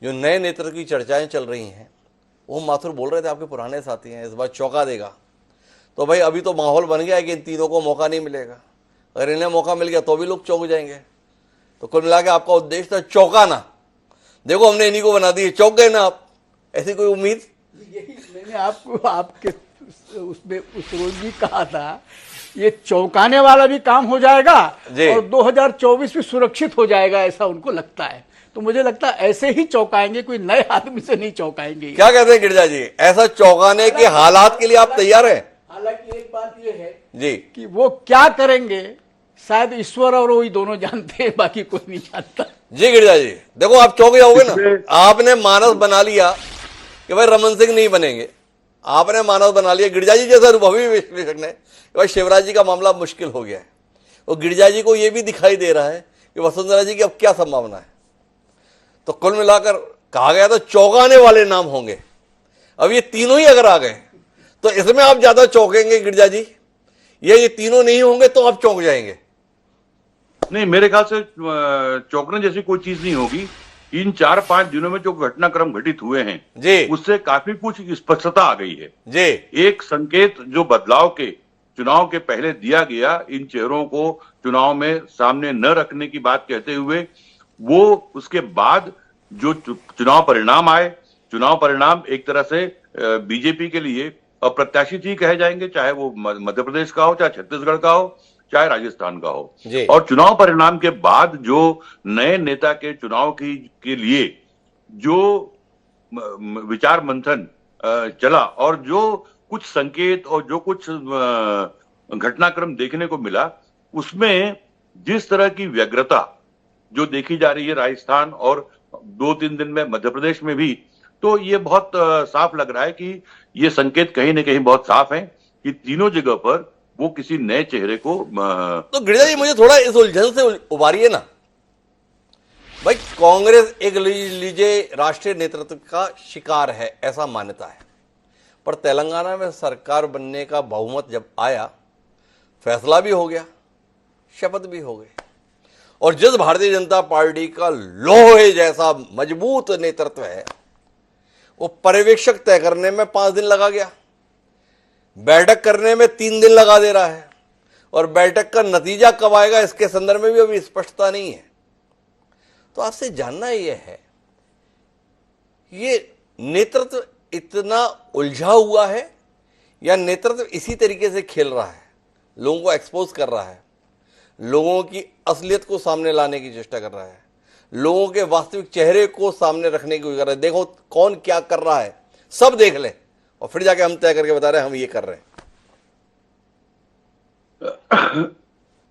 जो नए नेतृत्व की चर्चाएं चल रही हैं, वो माथुर बोल रहे थे आपके पुराने साथी हैं, इस बार चौंका देगा। तो भाई अभी तो माहौल बन गया है कि इन तीनों को मौका नहीं मिलेगा, अगर इन्हें मौका मिल गया तो भी लोग चौंक जाएंगे। तो कुल मिला के आपका उद्देश्य था चौंकाना। देखो हमने इन्हीं को बना दिए, चौंक गए ना आप, ऐसी कोई उम्मीद? मैंने आपको आपके उसमें उस रोज भी कहा था, ये चौंकाने वाला भी काम हो जाएगा और 2024 भी सुरक्षित हो जाएगा, ऐसा उनको लगता है। तो मुझे लगता है ऐसे ही चौंकाएंगे, कोई नए आदमी से नहीं चौंकाएंगे। क्या कहते हैं गिरजा जी, ऐसा चौंकाने के हालात के लिए आप तैयार हैं? हालांकि एक बात ये है जी कि वो क्या करेंगे शायद ईश्वर और वही दोनों जानते हैं, बाकी कोई नहीं जानता। जी गिरजा जी, देखो आप चौंक जाओगे ना। आपने मानस बना लिया कि भाई रमन सिंह नहीं बनेंगे, आपने मानस बना लिया। गिरजा जी जैसा अनुभवी विश्लेषक ने भाई शिवराज जी का मामला मुश्किल हो गया है, और गिरजा जी को यह भी दिखाई दे रहा है कि वसुंधरा जी की अब क्या संभावना है। तो कुल मिलाकर कहा गया था चौंकाने वाले नाम होंगे, अब ये तीनों ही अगर आ गए तो इसमें आप ज्यादा चौंकेंगे गिरजा जी, ये तीनों नहीं होंगे तो आप चौंक जाएंगे? नहीं, मेरे ख्याल से चौंकने जैसी कोई चीज नहीं होगी। इन 4-5 दिनों में जो घटनाक्रम घटित हुए हैं जी, उससे काफी कुछ स्पष्टता आ गई है जी। एक संकेत जो बदलाव के चुनाव के पहले दिया गया, इन चेहरों को चुनाव में सामने न रखने की बात कहते हुए, वो उसके बाद जो चुनाव परिणाम आए, चुनाव परिणाम एक तरह से बीजेपी के लिए अप्रत्याशित ही कहे जाएंगे, चाहे वो मध्य प्रदेश का हो, चाहे छत्तीसगढ़ का हो, चाहे राजस्थान का हो। और चुनाव परिणाम के बाद जो नए नेता के चुनाव के लिए जो विचार मंथन चला और जो कुछ संकेत और जो कुछ घटनाक्रम देखने को मिला, उसमें जिस तरह की व्यग्रता जो देखी जा रही है राजस्थान और 2-3 दिन में मध्य प्रदेश में भी, तो ये बहुत साफ लग रहा है कि ये संकेत कहीं ना कहीं बहुत साफ है कि तीनों जगह पर वो किसी नए चेहरे को तो गिरजा जी मुझे थोड़ा इस उलझन से उबारिए ना भाई। कांग्रेस एक लीजिए राष्ट्रीय नेतृत्व का शिकार है, ऐसा मान्यता है, पर तेलंगाना में सरकार बनने का बहुमत जब आया, फैसला भी हो गया, शपथ भी हो गई, और जिस भारतीय जनता पार्टी का लोहे जैसा मजबूत नेतृत्व है, वो पर्यवेक्षक तय करने में 5 दिन लगा गया, बैठक करने में 3 दिन लगा दे रहा है, और बैठक का नतीजा कब आएगा इसके संदर्भ में भी अभी स्पष्टता नहीं है। तो आपसे जानना यह है, ये नेतृत्व इतना उलझा हुआ है या नेतृत्व इसी तरीके से खेल रहा है, लोगों को एक्सपोज कर रहा है, लोगों की असलियत को सामने लाने की चेष्टा कर रहा है, लोगों के वास्तविक चेहरे को सामने रखने की कोशिश कर रहा है, देखो कौन क्या कर रहा है, सब देख ले और फिर जाके हम तय करके बता रहे हैं हम ये कर रहे हैं।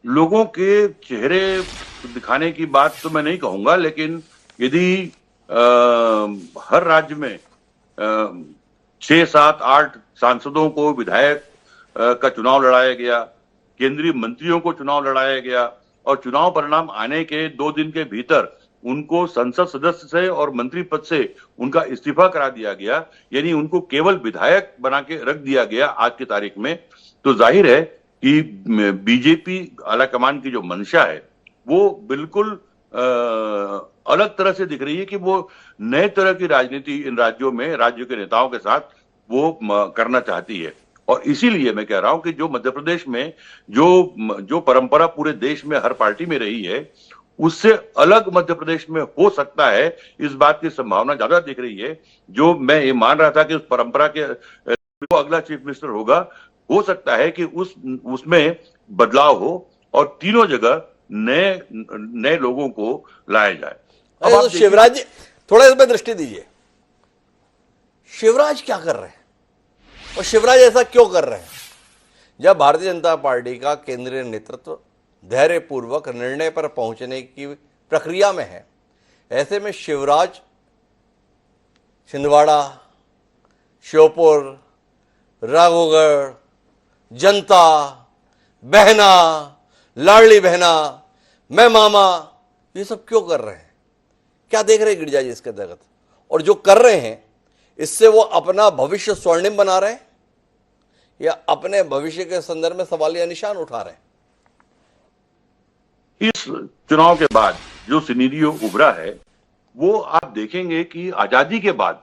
लोगों के चेहरे दिखाने की बात तो मैं नहीं कहूंगा, लेकिन यदि हर राज्य में 6-7-8 सांसदों को, विधायक का चुनाव लड़ाया गया, केंद्रीय मंत्रियों को चुनाव लड़ाया गया, और चुनाव परिणाम आने के 2 दिन के भीतर उनको संसद सदस्य से और मंत्री पद से उनका इस्तीफा करा दिया गया, यानी उनको केवल विधायक बना के रख दिया गया आज की तारीख में, तो जाहिर है कि बीजेपी आलाकमान की जो मंशा है वो बिल्कुल अलग तरह से दिख रही है कि वो नए तरह की राजनीति इन राज्यों में राज्यों के नेताओं के साथ वो करना चाहती है। और इसीलिए मैं कह रहा हूं कि जो मध्य प्रदेश में जो परंपरा पूरे देश में हर पार्टी में रही है, उससे अलग मध्य प्रदेश में हो सकता है, इस बात की संभावना ज्यादा दिख रही है। जो मैं ये मान रहा था कि उस परंपरा के जो अगला चीफ मिनिस्टर होगा, हो सकता है कि उसमें बदलाव हो और तीनों जगह नए लोगों को लाया जाए। अब तो शिवराज जी थोड़ा इसमें दृष्टि दीजिए, शिवराज क्या कर रहे हैं और शिवराज ऐसा क्यों कर रहे हैं? जब भारतीय जनता पार्टी का केंद्रीय नेतृत्व धैर्यपूर्वक निर्णय पर पहुंचने की प्रक्रिया में है, ऐसे में शिवराज छिंदवाड़ा, श्योपुर, राघोगढ़, जनता, बहना, लाडली बहना, मैं मामा, ये सब क्यों कर रहे हैं? क्या देख रहे हैं गिरिजा जी इसके अंतर्गत? और जो कर रहे हैं इससे वो अपना भविष्य स्वर्णिम बना रहे हैं या अपने भविष्य के संदर्भ में सवालिया निशान उठा रहे हैं? इस चुनाव के बाद जो सिनेरियो उभरा है, वो आप देखेंगे कि आजादी के बाद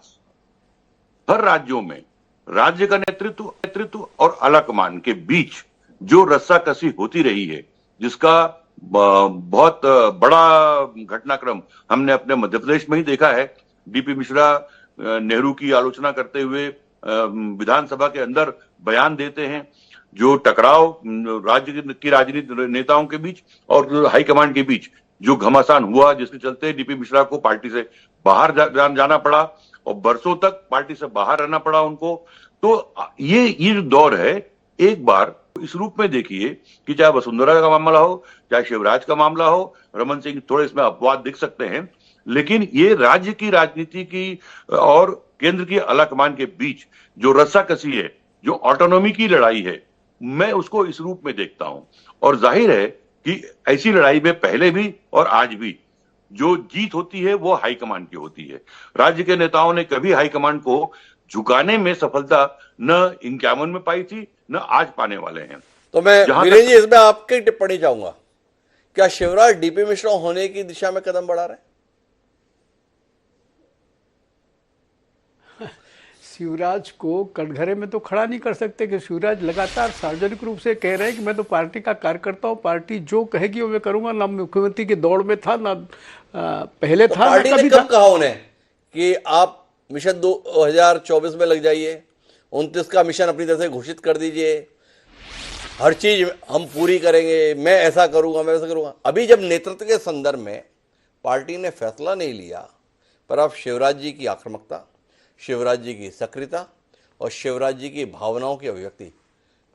हर राज्यों में राज्य का नेतृत्व और आला कमान के बीच जो रस्साकसी होती रही है, जिसका बहुत बड़ा घटनाक्रम हमने अपने मध्य प्रदेश में ही देखा है। डीपी मिश्रा नेहरू की आलोचना करते हुए विधानसभा के अंदर बयान देते हैं। जो टकराव राज्य की राजनीति नेताओं के बीच और हाईकमांड के बीच जो घमासान हुआ, जिसके चलते डीपी मिश्रा को पार्टी से बाहर जाना पड़ा और बरसों तक पार्टी से बाहर रहना पड़ा उनको। तो ये जो दौर है, एक बार इस रूप में देखिए कि चाहे वसुंधरा का मामला हो, चाहे शिवराज का मामला हो, रमन सिंह थोड़े इसमें अपवाद दिख सकते हैं, लेकिन ये राज्य की राजनीति की और केंद्र की आलाकमान के बीच जो रस्साकसी है, जो ऑटोनॉमी की लड़ाई है, मैं उसको इस रूप में देखता हूं। और जाहिर है कि ऐसी लड़ाई में पहले भी और आज भी जो जीत होती है वो हाईकमान की होती है। राज्य के नेताओं ने कभी हाईकमान को झुकाने में सफलता न 51 में पाई थी, न आज पाने वाले हैं। तो मैं वीरेंद्र जी इसमें आपकी टिप्पणी चाहूंगा, क्या शिवराज डीपी मिश्रा होने की दिशा में कदम बढ़ा रहे हैं? शिवराज को कटघरे में तो खड़ा नहीं कर सकते कि शिवराज लगातार सार्वजनिक रूप से कह रहे हैं कि मैं तो पार्टी का कार्यकर्ता हूं, पार्टी जो कहेगी वो मैं करूंगा। ना मुख्यमंत्री की दौड़ में था, ना पहले था, पार्टी ने कब कहा उन्हें कि आप मिशन 2024 में लग जाइए, 29 का मिशन अपनी तरफ से घोषित कर दीजिए, हर चीज हम पूरी करेंगे, मैं ऐसा करूंगा, मैं वैसा करूंगा? अभी जब नेतृत्व के संदर्भ में पार्टी ने फैसला नहीं लिया, पर अब शिवराज जी की आक्रामकता, शिवराज जी की सक्रियता और शिवराज जी की भावनाओं की अभिव्यक्ति,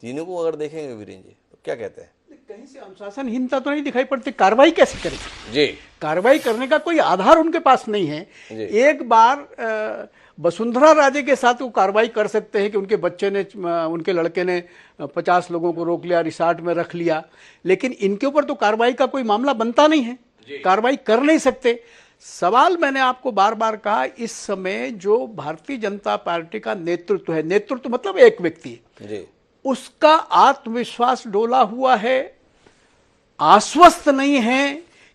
तीनों को अगर देखेंगे वीरेंद्र जी, तो क्या कहते हैं? कहीं से अनुशासनहीनता तो नहीं दिखाई पड़ती। कार्रवाई कैसे करेंगे जी? कार्रवाई करने का कोई आधार उनके पास नहीं है। एक बार वसुंधरा राजे के साथ वो कार्रवाई कर सकते हैं कि उनके बच्चे ने, उनके लड़के ने 50 लोगों को रोक लिया, रिसॉर्ट में रख लिया, लेकिन इनके ऊपर तो कार्रवाई का कोई मामला बनता नहीं है, कार्रवाई कर नहीं सकते। सवाल मैंने आपको बार बार कहा, इस समय जो भारतीय जनता पार्टी का नेतृत्व है, नेतृत्व मतलब एक व्यक्ति है, उसका आत्मविश्वास डोला हुआ है, आश्वस्त नहीं है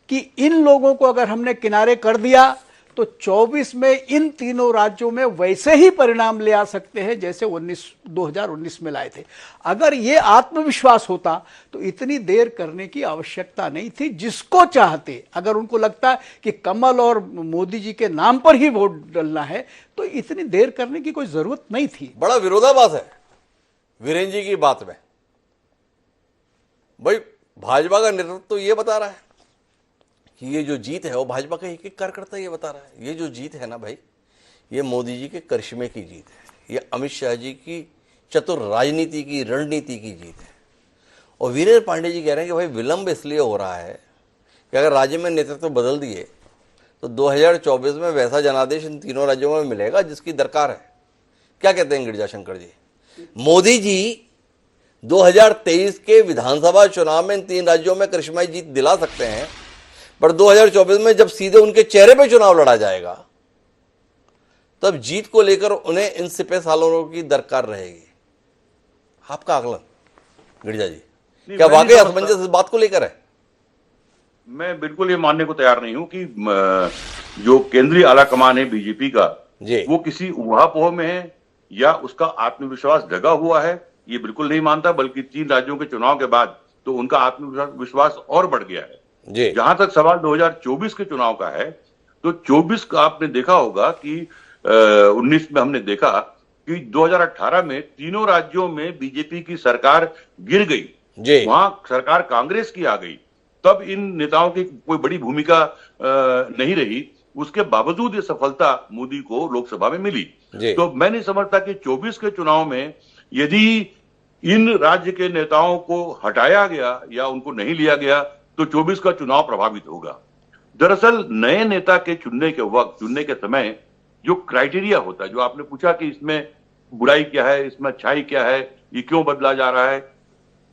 कि इन लोगों को अगर हमने किनारे कर दिया तो 24 में इन तीनों राज्यों में वैसे ही परिणाम ले आ सकते हैं जैसे 2019 में लाए थे। अगर ये आत्मविश्वास होता तो इतनी देर करने की आवश्यकता नहीं थी। जिसको चाहते, अगर उनको लगता कि कमल और मोदी जी के नाम पर ही वोट डालना है, तो इतनी देर करने की कोई जरूरत नहीं थी। बड़ा विरोधाभास है वीरेंद्र जी की बात में। भाई भाजपा का नेतृत्व तो ये बता रहा है कि ये जो जीत है वो भाजपा का एक एक कार्यकर्ता ये बता रहा है, ये जो जीत है ना भाई, ये मोदी जी के करिश्मे की जीत है, ये अमित शाह जी की चतुर राजनीति की, रणनीति की जीत है। और वीरेंद्र पांडे जी कह रहे हैं कि भाई विलंब इसलिए हो रहा है कि अगर राज्य में नेतृत्व बदल दिए तो 2024 में वैसा जनादेश इन तीनों राज्यों में मिलेगा जिसकी दरकार है। क्या कहते हैं गिरिजा शंकर जी? मोदी जी 2023 के विधानसभा चुनाव में इन तीन राज्यों में करिश्माई जीत दिला सकते हैं, पर 2024 में जब सीधे उनके चेहरे पे चुनाव लड़ा जाएगा तब जीत को लेकर उन्हें इन सिपह सालों की दरकार रहेगी। आपका आकलन गिरिजा जी, क्या वाकई असमंजस इस बात को लेकर है? मैं बिल्कुल ये मानने को तैयार नहीं हूं कि जो केंद्रीय आलाकमान है बीजेपी का, वो किसी ऊहापोह में है या उसका आत्मविश्वास जगा हुआ है ये बिल्कुल नहीं मानता, बल्कि 3 राज्यों के चुनाव के बाद तो उनका आत्मविश्वास और बढ़ गया है। जहां तक सवाल 2024 के चुनाव का है, तो 24 का आपने देखा होगा कि 19 में हमने देखा कि 2018 में तीनों राज्यों में बीजेपी की सरकार गिर गई, वहां सरकार कांग्रेस की आ गई, तब इन नेताओं की कोई बड़ी भूमिका नहीं रही, उसके बावजूद ये सफलता मोदी को लोकसभा में मिली। तो मैं नहीं समझता कि 24 के चुनाव में यदि इन राज्य के नेताओं को हटाया गया या उनको नहीं लिया गया तो 24 का चुनाव प्रभावित होगा। दरअसल नए नेता के चुनने के वक्त, चुनने के समय जो क्राइटेरिया होता है, जो आपने पूछा कि इसमें बुराई क्या है, इसमें अच्छाई क्या है, ये क्यों बदला जा रहा है,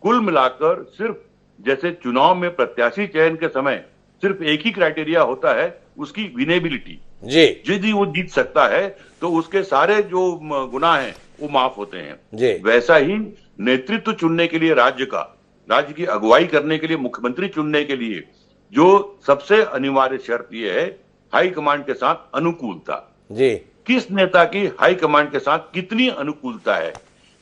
कुल मिलाकर सिर्फ जैसे चुनाव में प्रत्याशी चयन के समय सिर्फ एक ही क्राइटेरिया होता है, उसकी विनेबिलिटी, यदि वो जीत सकता है तो उसके सारे जो गुनाह हैं वो माफ होते हैं। वैसा ही नेतृत्व चुनने के लिए राज्य की अगुवाई करने के लिए, मुख्यमंत्री चुनने के लिए जो सबसे अनिवार्य शर्त यह है, हाईकमांड के साथ अनुकूलता। किस नेता की हाईकमांड के साथ कितनी अनुकूलता है,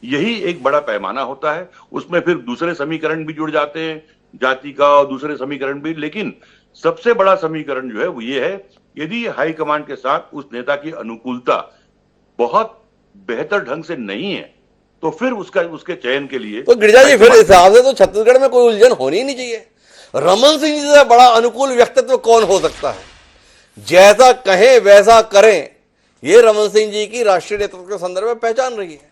यही एक बड़ा पैमाना होता है। उसमें फिर दूसरे समीकरण भी जुड़ जाते हैं, जाति का और दूसरे समीकरण भी, लेकिन सबसे बड़ा समीकरण जो है वो ये है, यदि हाईकमांड के साथ उस नेता की अनुकूलता बहुत बेहतर ढंग से नहीं है तो फिर उसके चयन के लिए तो गिरिजा जी फिर इस हिसाब से तो छत्तीसगढ़ में कोई उलझन होनी ही नहीं चाहिए। रमन सिंह जी से बड़ा अनुकूल व्यक्तित्व कौन हो सकता है? जैसा कहें वैसा करें, ये रमन सिंह जी की राष्ट्रीय नेतृत्व के संदर्भ में पहचान रही है।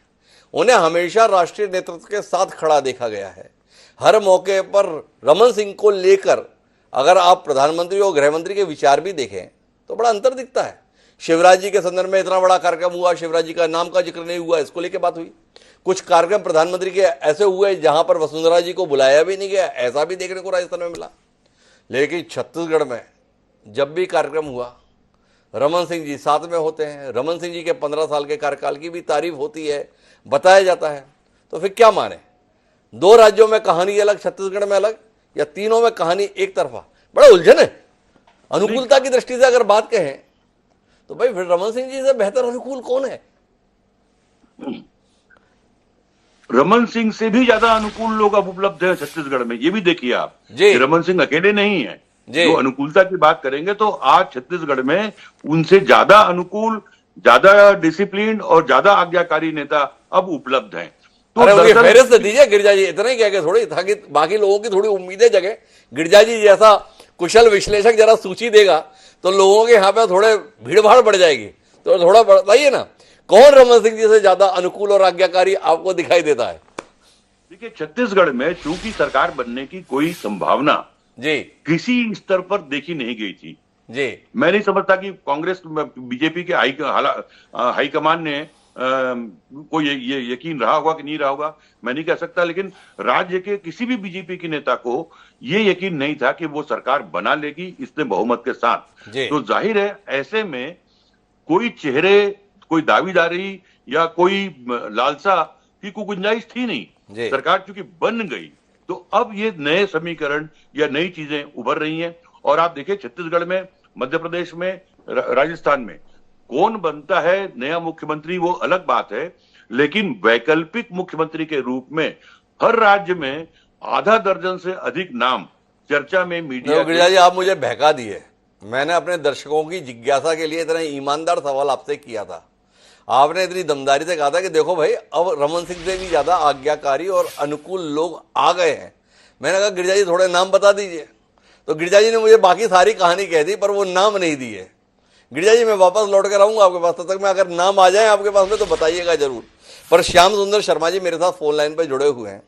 उन्हें हमेशा राष्ट्रीय नेतृत्व के साथ खड़ा देखा गया है। हर मौके पर रमन सिंह को लेकर अगर आप प्रधानमंत्री और गृहमंत्री के विचार भी देखें तो बड़ा अंतर दिखता है। शिवराज जी के संदर्भ में इतना बड़ा कार्यक्रम हुआ, शिवराज जी का नाम का जिक्र नहीं हुआ, इसको लेकर बात हुई। कुछ कार्यक्रम प्रधानमंत्री के ऐसे हुए जहां पर वसुंधरा जी को बुलाया भी नहीं गया, ऐसा भी देखने को राजस्थान में मिला। लेकिन छत्तीसगढ़ में जब भी कार्यक्रम हुआ, रमन सिंह जी साथ में होते हैं। रमन सिंह जी के 15 साल के कार्यकाल की भी तारीफ होती है, बताया जाता है। तो फिर क्या माने, 2 राज्यों में कहानी अलग, छत्तीसगढ़ में अलग, या तीनों में कहानी एक तरफा? बड़ा उलझन है। अनुकूलता की दृष्टि से अगर बात कहें तो भाई फिर रमन सिंह जी से बेहतर अनुकूल कौन है? रमन सिंह से भी ज्यादा अनुकूल लोग अब उपलब्ध हैं छत्तीसगढ़ में। ये भी देखिए आप कि रमन सिंह अकेले नहीं है। जो अनुकूलता की बात करेंगे तो आज छत्तीसगढ़ में उनसे ज्यादा अनुकूल, ज्यादा डिसिप्लिन और ज्यादा आज्ञाकारी नेता अब उपलब्ध हैं। तो फेरस्त दीजिए गिरिजा जी, इतना ही कह के थोड़ी, ताकि बाकी लोगों की थोड़ी उम्मीदें जगे। गिरिजा जी जैसा कुशल विश्लेषक जरा सूची देगा तो लोगों के यहाँ पे थोड़े भीड़ भाड़ बढ़ जाएगी। तो थोड़ा बताइए ना, कौन रमन सिंह जी से ज्यादा अनुकूल और आज्ञाकारी आपको दिखाई देता है? देखिए, छत्तीसगढ़ में चूंकि सरकार बनने की कोई संभावना किसी स्तर पर देखी नहीं गई थी। मैं नहीं समझता कि कांग्रेस, बीजेपी के हाईकमान ने को ये यकीन रहा होगा कि नहीं रहा होगा, मैं नहीं कह सकता। लेकिन राज्य के किसी भी बीजेपी के नेता को ये यकीन नहीं था कि वो सरकार बना लेगी इसने बहुमत के साथ। तो जाहिर है ऐसे में कोई चेहरे, कोई दावेदारी या कोई लालसा की कोई गुंजाइश थी नहीं। सरकार चूंकि बन गई तो अब ये नए समीकरण या नई चीजें उभर रही हैं। और आप देखिए छत्तीसगढ़ में, मध्य प्रदेश में, राजस्थान में कौन बनता है नया मुख्यमंत्री वो अलग बात है, लेकिन वैकल्पिक मुख्यमंत्री के रूप में हर राज्य में आधा दर्जन से अधिक नाम चर्चा में, मीडिया। गिरिजा जी आप मुझे बहका दिए। मैंने अपने दर्शकों की जिज्ञासा के लिए इतना ईमानदार सवाल आपसे किया था। आपने इतनी दमदारी से कहा था कि देखो भाई अब रमन सिंह से भी ज्यादा आज्ञाकारी और अनुकूल लोग आ गए हैं। मैंने कहा गिरिजा जी थोड़े नाम बता दीजिए। तो गिरिजा जी ने मुझे बाकी सारी कहानी कह दी पर वो नाम नहीं दिए। गिरिजा जी मैं वापस लौट कर आऊंगा आपके पास, तब तक मैं अगर नाम आ जाए आपके पास में तो बताइएगा जरूर। पर श्याम सुंदर शर्मा जी मेरे साथ फोन लाइन पर जुड़े हुए हैं।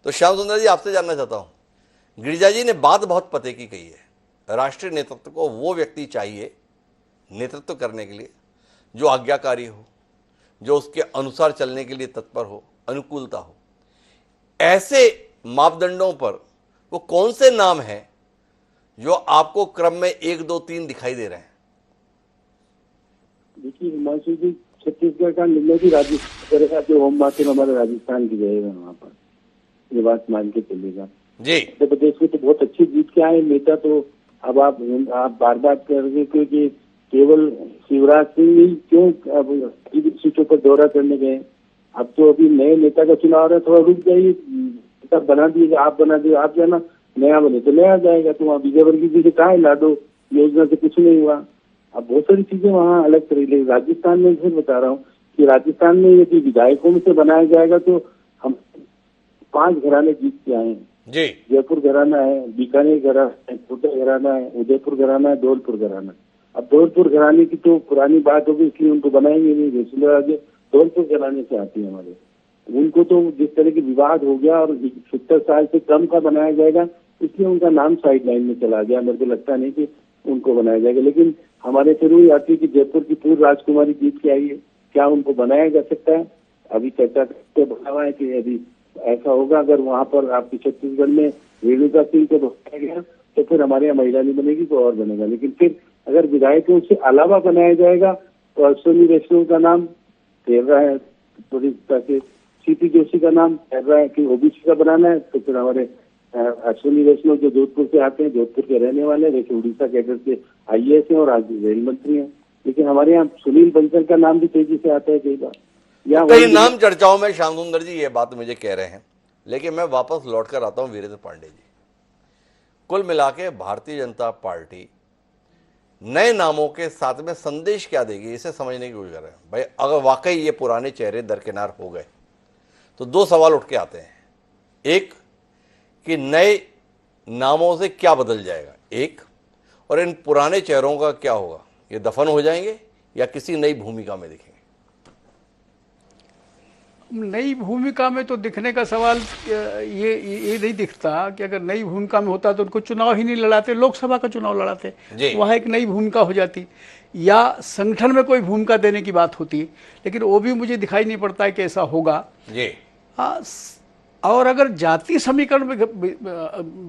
तो श्याम सुंदर जी आपसे जानना चाहता हूँ, गिरिजा जी ने बात बहुत पते की कही है। राष्ट्रीय नेतृत्व को वो व्यक्ति चाहिए नेतृत्व करने के लिए जो आज्ञाकारी हो, जो उसके अनुसार चलने के लिए तत्पर हो, अनुकूलता हो। ऐसे मापदंडों पर वो कौन से नाम हैं जो आपको क्रम में 1, 2, 3 दिखाई दे रहे हैं? देखिए हिमांशु जी, छत्तीसगढ़ का निर्णय भी राजस्थान जो होम मार्केट हमारे राजस्थान की रहेगा, वहाँ पर ये बात मान के चलेगा जी। मध्य प्रदेश में तो बहुत अच्छी जीत के आए नेता। तो अब आप बार बार कर रहे क्योंकि केवल शिवराज सिंह ही क्यों अब सीटों पर दौरा करने गए, अब तो अभी नए नेता का चुनाव रहा, थोड़ा रुक जाइए, सब बना दिए, आप बना दिए, आप जाना, नया बने तो नया जाएगा। तो वहाँ विजय वर्गीय जी कहा है लाडो योजना से कुछ नहीं हुआ। अब बहुत सारी चीजें वहाँ अलग तरीके, राजस्थान में फिर बता रहा हूँ कि राजस्थान में यदि विधायकों में से बनाया जाएगा तो हम 5 घराने जीत के आए हैं जी। जयपुर घराना है, बीकानेर घराना है, कोटा घराना है, उदयपुर घराना है, धौलपुर घराना। अब धौलपुर घराने की तो पुरानी बात होगी, इसलिए उनको बनाएंगे नहीं। वसुंधरा राजे धौलपुर घराने से आती है हमारे, उनको तो जिस तरह की विवाद हो गया और 70 साल से कम का बनाया जाएगा, इसलिए उनका नाम साइड लाइन में चला गया। मेरे को लगता नहीं कि उनको बनाया जाएगा। लेकिन हमारे फिर वही आती है कि जयपुर की पूर्व राजकुमारी जीत के आई है, क्या उनको बनाया जा सकता है? अभी चर्चा करते बना हुआ है कि यदि ऐसा होगा, अगर वहां पर आपकी छत्तीसगढ़ में रेणुका सिंह को बनाया गया तो फिर हमारे यहाँ महिला नहीं बनेगी तो और बनेगा। लेकिन फिर अगर विधायकों से अलावा बनाया जाएगा तो अश्विनी वैष्णव का नाम तैर रहा है, थोड़ी से सीपी जोशी का नाम तैर रहा है कि ओबीसी का बनाना है। तो फिर हमारे अश्विनी वैष्णव जो जोधपुर से आते हैं, जोधपुर के रहने वाले, वैसे उड़ीसा कैडर से IAS हैं और आज रेल मंत्री हैं। लेकिन हमारे यहाँ सुनील बंसल का नाम भी तेजी से आता है कई बार। कई नाम चर्चाओं में श्याम सुंदर जी ये बात मुझे कह रहे हैं, लेकिन मैं वापस लौटकर आता हूं वीरेंद्र पांडे जी। कुल मिला के भारतीय जनता पार्टी नए नामों के साथ में संदेश क्या देगी, इसे समझने की कोशिश कर रहे हैं। भाई अगर वाकई ये पुराने चेहरे दरकिनार हो गए तो 2 सवाल उठ के आते हैं। एक कि नए नामों से क्या बदल जाएगा, एक, और इन पुराने चेहरों का क्या होगा, ये दफन हो जाएंगे या किसी नई भूमिका में दिखेंगे? नई भूमिका में तो दिखने का सवाल ये नहीं दिखता कि अगर नई भूमिका में होता तो उनको चुनाव ही नहीं लड़ाते, लोकसभा का चुनाव लड़ाते, वहाँ एक नई भूमिका हो जाती, या संगठन में कोई भूमिका देने की बात होती। लेकिन वो भी मुझे दिखाई नहीं पड़ता है कि ऐसा होगा जी। और अगर जाति समीकरण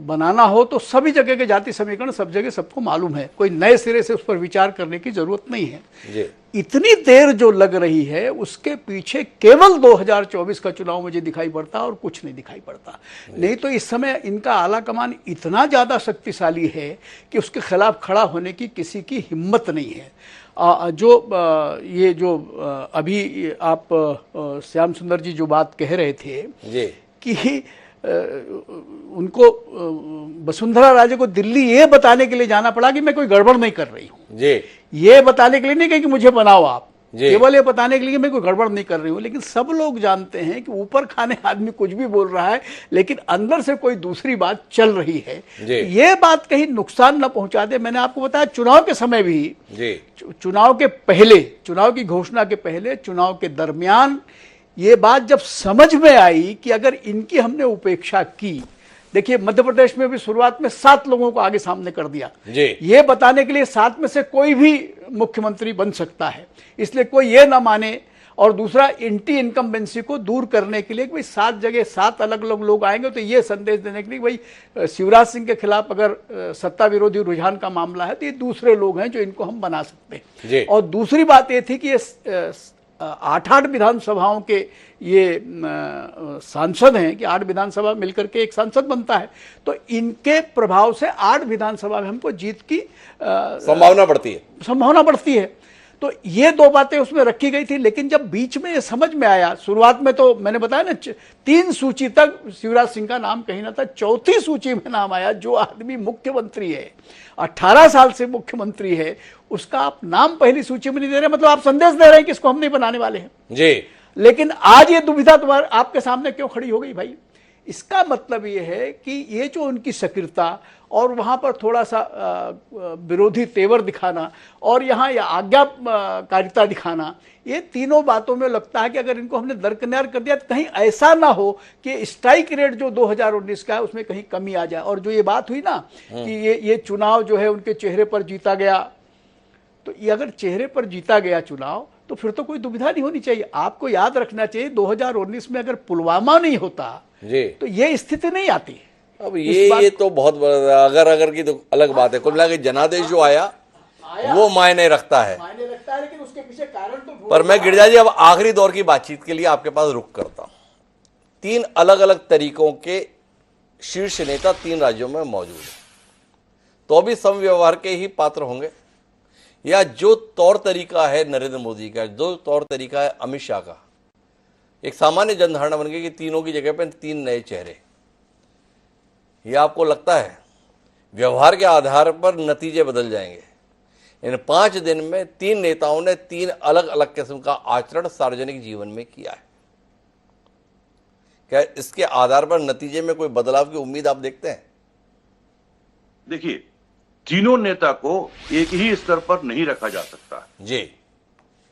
बनाना हो तो सभी जगह के जाति समीकरण सब जगह सबको मालूम है, कोई नए सिरे से उस पर विचार करने की जरूरत नहीं है जी। इतनी देर जो लग रही है उसके पीछे केवल 2024 का चुनाव मुझे दिखाई पड़ता और कुछ नहीं दिखाई पड़ता। नहीं तो इस समय इनका आला कमान इतना ज्यादा शक्तिशाली है कि उसके खिलाफ खड़ा होने की किसी की हिम्मत नहीं है। जो अभी आप श्याम सुंदर जी जो बात कह रहे थे जी कि उनको वसुंधरा राजे को दिल्ली ये बताने के लिए जाना पड़ा कि मैं कोई गड़बड़ नहीं कर रही हूँ जी, ये बताने के लिए नहीं कही कि मुझे बनाओ आप, केवल ये बताने के लिए मैं कोई गड़बड़ नहीं कर रही हूँ। लेकिन सब लोग जानते हैं कि ऊपर खाने आदमी कुछ भी बोल रहा है लेकिन अंदर से कोई दूसरी बात चल रही है, ये बात कहीं नुकसान न पहुंचा दे। मैंने आपको बताया चुनाव के समय भी, चुनाव के पहले, चुनाव की घोषणा के पहले, चुनाव के दरमियान ये बात जब समझ में आई कि अगर इनकी हमने उपेक्षा की, देखिए मध्य प्रदेश में भी शुरुआत में 7 लोगों को आगे सामने कर दिया ये बताने के लिए 7 में से कोई भी मुख्यमंत्री बन सकता है, इसलिए कोई ये ना माने। और दूसरा एंटी इनकम्बेंसी को दूर करने के लिए कि भाई 7 जगह 7 अलग अलग लोग आएंगे, तो ये संदेश देने के लिए भाई शिवराज सिंह के खिलाफ अगर सत्ता विरोधी रुझान का मामला है तो ये दूसरे लोग हैं जो इनको हम बना सकते हैं। और दूसरी बात ये थी कि ये 8 विधानसभाओं के ये सांसद हैं कि 8 विधानसभा मिलकर के एक सांसद बनता है, तो इनके प्रभाव से 8 विधानसभा में हमको जीत की संभावना बढ़ती है। तो ये 2 बातें उसमें रखी गई थी। लेकिन जब बीच में ये समझ में आया, शुरुआत में तो मैंने बताया ना 3 सूची तक शिवराज सिंह का नाम कहीं ना था, 4थी सूची में नाम आया जो आदमी मुख्यमंत्री है, 18 साल से मुख्यमंत्री है, उसका आप नाम पहली सूची में नहीं दे रहे, मतलब आप संदेश दे रहे हैं कि इसको हम नहीं बनाने वाले हैं जी। लेकिन आज ये दुविधा तुम्हारे आपके सामने क्यों खड़ी हो गई भाई? इसका मतलब ये है कि ये जो उनकी सक्रियता और वहां पर थोड़ा सा विरोधी तेवर दिखाना और यहाँ या आज्ञाकारिता दिखाना, ये तीनों बातों में लगता है कि अगर इनको हमने दरकिनार कर दिया तो कहीं ऐसा ना हो कि स्ट्राइक रेट जो 2019 का है उसमें कहीं कमी आ जाए। और जो ये बात हुई ना कि ये चुनाव जो है उनके चेहरे पर जीता गया, तो ये अगर चेहरे पर जीता गया चुनाव तो फिर तो कोई दुविधा नहीं होनी चाहिए। आपको याद रखना चाहिए 2019 में अगर पुलवामा नहीं होता तो ये स्थिति नहीं आती। अब ये तो बहुत अगर की तो अलग बात है। कुल मिला के जनादेश जो आया वो मायने रखता है, लेकिन उसके पीछे कारण तो। पर मैं गिरजा जी अब आखिरी दौर की बातचीत के लिए आपके पास रुक करता हूं। 3 अलग अलग तरीकों के शीर्ष नेता 3 राज्यों में मौजूद है, तो भी समव्यवहार के ही पात्र होंगे, या जो तौर तरीका है नरेंद्र मोदी का, जो तौर तरीका है अमित शाह का, एक सामान्य जनधारणा बन गई कि तीनों की जगह पर 3 नए चेहरे। यह आपको लगता है व्यवहार के आधार पर नतीजे बदल जाएंगे? इन 5 दिन में 3 नेताओं ने 3 अलग अलग किस्म का आचरण सार्वजनिक जीवन में किया है। क्या इसके आधार पर नतीजे में कोई बदलाव की उम्मीद आप देखते हैं? देखिए, तीनों नेता को एक ही स्तर पर नहीं रखा जा सकता जी।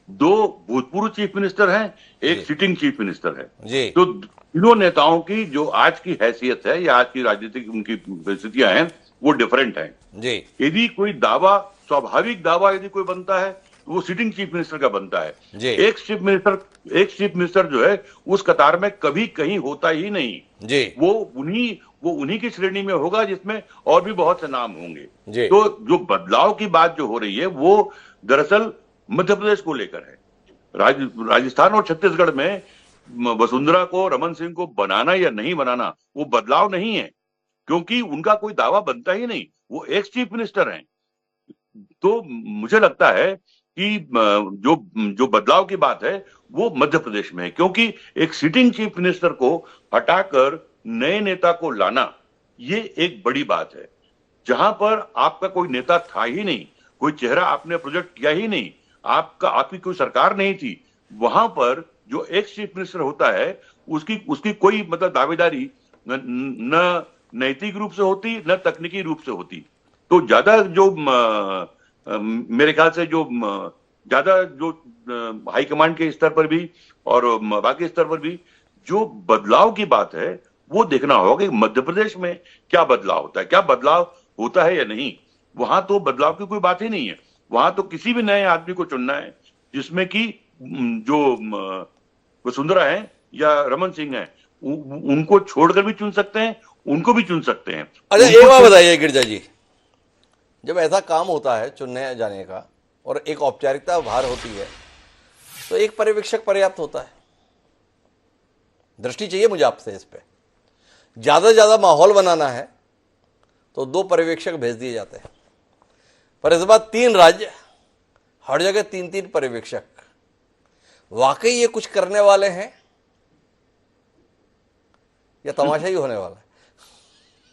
2 भूतपूर्व चीफ मिनिस्टर हैं, एक सिटिंग चीफ मिनिस्टर है जी। तो तीनों नेताओं की जो आज की हैसियत है या आज की राजनीतिक उनकी परिस्थितियां हैं वो डिफरेंट हैं जी। यदि कोई दावा, स्वाभाविक दावा यदि कोई बनता है तो वो सिटिंग चीफ मिनिस्टर का बनता है जी। एक चीफ मिनिस्टर जो है उस कतार में कभी कहीं होता ही नहीं जी। वो उन्हीं की श्रेणी में होगा जिसमें और भी बहुत से नाम होंगे जी। तो जो बदलाव की बात जो हो रही है वो दरअसल मध्य प्रदेश को लेकर है। राजस्थान और छत्तीसगढ़ में वसुंधरा को, रमन सिंह को बनाना या नहीं बनाना वो बदलाव नहीं है क्योंकि उनका कोई दावा बनता ही नहीं, वो एक्स चीफ मिनिस्टर हैं। तो मुझे लगता है कि जो बदलाव की बात है वो मध्य प्रदेश में है क्योंकि एक सिटिंग चीफ मिनिस्टर को हटाकर नए नेता को लाना ये एक बड़ी बात है। जहां पर आपका कोई नेता था ही नहीं, कोई चेहरा आपने प्रोजेक्ट किया ही नहीं, आपकी कोई सरकार नहीं थी, वहां पर जो एक्स चीफ मिनिस्टर होता है उसकी कोई मतलब दावेदारी न नैतिक रूप से होती न तकनीकी रूप से होती। तो ज्यादा जो मेरे ख्याल से जो ज्यादा जो हाईकमांड के स्तर पर भी और बाकी स्तर पर भी जो बदलाव की बात है वो देखना होगा कि मध्य प्रदेश में क्या बदलाव होता है, क्या बदलाव होता है या नहीं। वहां तो बदलाव की कोई बात ही नहीं है, वहां तो किसी भी नए आदमी को चुनना है जिसमें कि जो वसुंधरा है या रमन सिंह है उनको छोड़कर भी चुन सकते हैं, उनको भी चुन सकते हैं। अच्छा, एक बात बताइए गिरजा जी, जब ऐसा काम होता है चुनने जाने का और एक औपचारिकता बाहर होती है तो एक पर्यवेक्षक पर्याप्त होता है? दृष्टि चाहिए मुझे आपसे इस पे। ज्यादा से ज्यादा माहौल बनाना है तो 2 पर्यवेक्षक भेज दिए जाते हैं, पर इस बार 3 राज्य, हर जगह 3-3 पर्यवेक्षक। वाकई ये कुछ करने वाले हैं या तमाशा ही होने वाला है?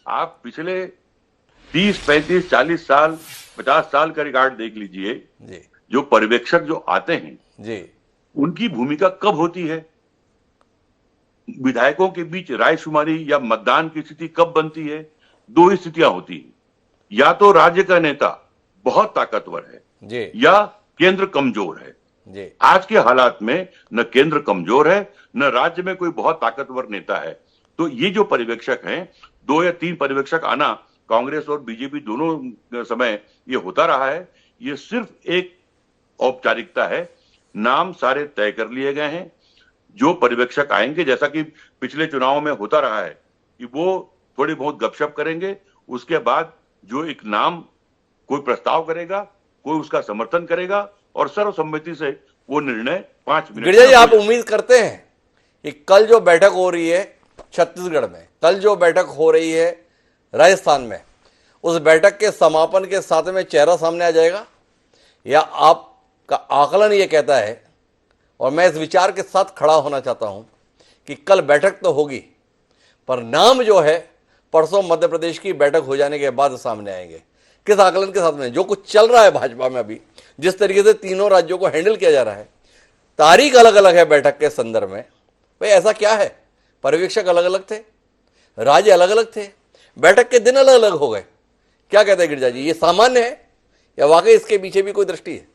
आप पिछले 30, 35, 40 साल, 50 साल का रिकॉर्ड देख लीजिए जी। जो पर्यवेक्षक जो आते हैं जी। उनकी भूमिका कब होती है? विधायकों के बीच रायशुमारी या मतदान की स्थिति कब बनती है? 2 ही स्थितियां होती है, या तो राज्य का नेता बहुत ताकतवर है जी। या केंद्र कमजोर है जी। आज के हालात में न केंद्र कमजोर है न राज्य में कोई बहुत ताकतवर नेता है। तो ये जो पर्यवेक्षक हैं, 2 या 3 पर्यवेक्षक आना कांग्रेस और बीजेपी दोनों समय ये होता रहा है। ये सिर्फ एक औपचारिकता है, नाम सारे तय कर लिए गए हैं। जो पर्यवेक्षक आएंगे जैसा कि पिछले चुनाव में होता रहा है कि वो थोड़ी बहुत गपशप करेंगे, उसके बाद जो एक नाम कोई प्रस्ताव करेगा, कोई उसका समर्थन करेगा और सर्वसम्मति से वो निर्णय 5 मिनट। गिरजा जी, आप उम्मीद करते हैं कि कल जो बैठक हो रही है छत्तीसगढ़ में, कल जो बैठक हो रही है राजस्थान में, उस बैठक के समापन के साथ में चेहरा सामने आ जाएगा, या आपका आकलन ये कहता है, और मैं इस विचार के साथ खड़ा होना चाहता हूं कि कल बैठक तो होगी पर नाम जो है परसों मध्य प्रदेश की बैठक हो जाने के बाद सामने आएंगे? किस आकलन के साथ में? जो कुछ चल रहा है भाजपा में अभी, जिस तरीके से तीनों राज्यों को हैंडल किया जा रहा है, तारीख अलग अलग है बैठक के संदर्भ में, भाई ऐसा क्या है? पर्यवेक्षक अलग अलग थे, राज्य अलग अलग थे, बैठक के दिन अलग अलग हो गए। क्या कहते हैं गिरजा जी, ये सामान्य है या वाकई इसके पीछे भी कोई दृष्टि है?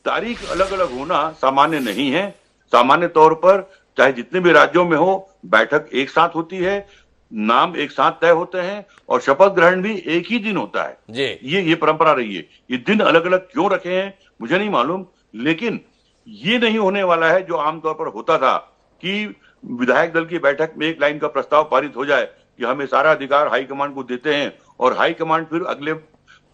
तारीख अलग अलग होना सामान्य नहीं है। सामान्य तौर पर चाहे जितने भी राज्यों में हो, बैठक एक साथ होती है, नाम एक साथ तय होते हैं और शपथ ग्रहण भी एक ही दिन होता है जी। ये परंपरा रही है। ये दिन अलग अलग क्यों रखे हैं मुझे नहीं मालूम, लेकिन ये नहीं होने वाला है जो आमतौर पर होता था कि विधायक दल की बैठक में एक लाइन का प्रस्ताव पारित हो जाए कि हमें सारा अधिकार हाईकमांड को देते हैं और हाईकमांड फिर अगले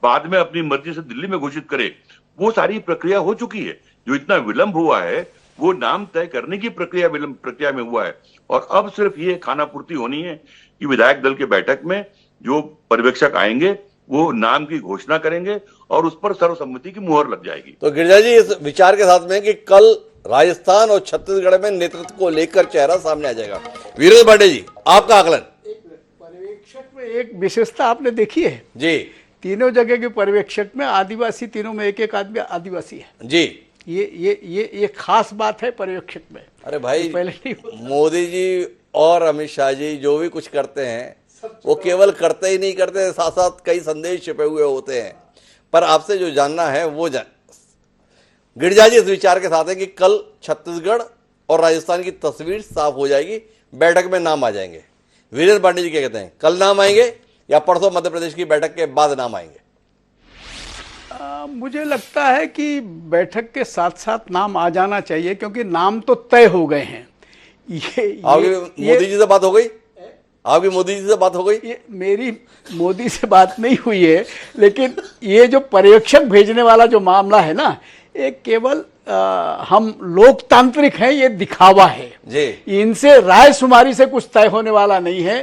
बाद में अपनी मर्जी से दिल्ली में घोषित करे। वो सारी प्रक्रिया हो चुकी है। जो इतना विलंब हुआ है वो नाम तय करने की प्रक्रिया में हुआ है और अब सिर्फ ये खानापूर्ति होनी है कि विधायक दल के बैठक में जो पर्यवेक्षक आएंगे वो नाम की घोषणा करेंगे और उस पर सर्वसम्मति की मुहर लग जाएगी। तो गिरजा जी, इस विचार के साथ में कि कल राजस्थान और छत्तीसगढ़ में नेतृत्व को लेकर चेहरा सामने आ जाएगा। वीरेंद्र पांडे जी, आपका आकलन। पर्यवेक्षक में एक विशेषता आपने देखी है जी, तीनों जगह के पर्यवेक्षक में आदिवासी, तीनों में एक एक आदमी आदिवासी है जी। ये खास बात है पर्यवेक्षक में। अरे भाई, पहले नहीं मोदी जी और अमित शाह जी जो भी कुछ करते हैं वो केवल करते ही नहीं करते, साथ साथ कई संदेश छिपे हुए होते हैं। पर आपसे जो जानना है वो गिरिजा जी इस विचार के साथ है कि कल छत्तीसगढ़ और राजस्थान की तस्वीर साफ हो जाएगी, बैठक में नाम आ जाएंगे। वीरेंद्र पांडे जी क्या कहते हैं, कल नाम आएंगे या परसों मध्य प्रदेश की बैठक के बाद नाम आएंगे? मुझे लगता है कि बैठक के साथ साथ नाम आ जाना चाहिए, क्योंकि नाम तो तय हो गए हैं। आपकी मोदी जी से बात हो गई? आपकी मोदी जी से बात हो गई? मेरी मोदी से बात नहीं हुई है, लेकिन ये जो पर्यवेक्षक भेजने वाला जो मामला है ना, ये केवल हम लोकतांत्रिक हैं, ये दिखावा है जी। इनसे रायशुमारी से कुछ तय होने वाला नहीं है।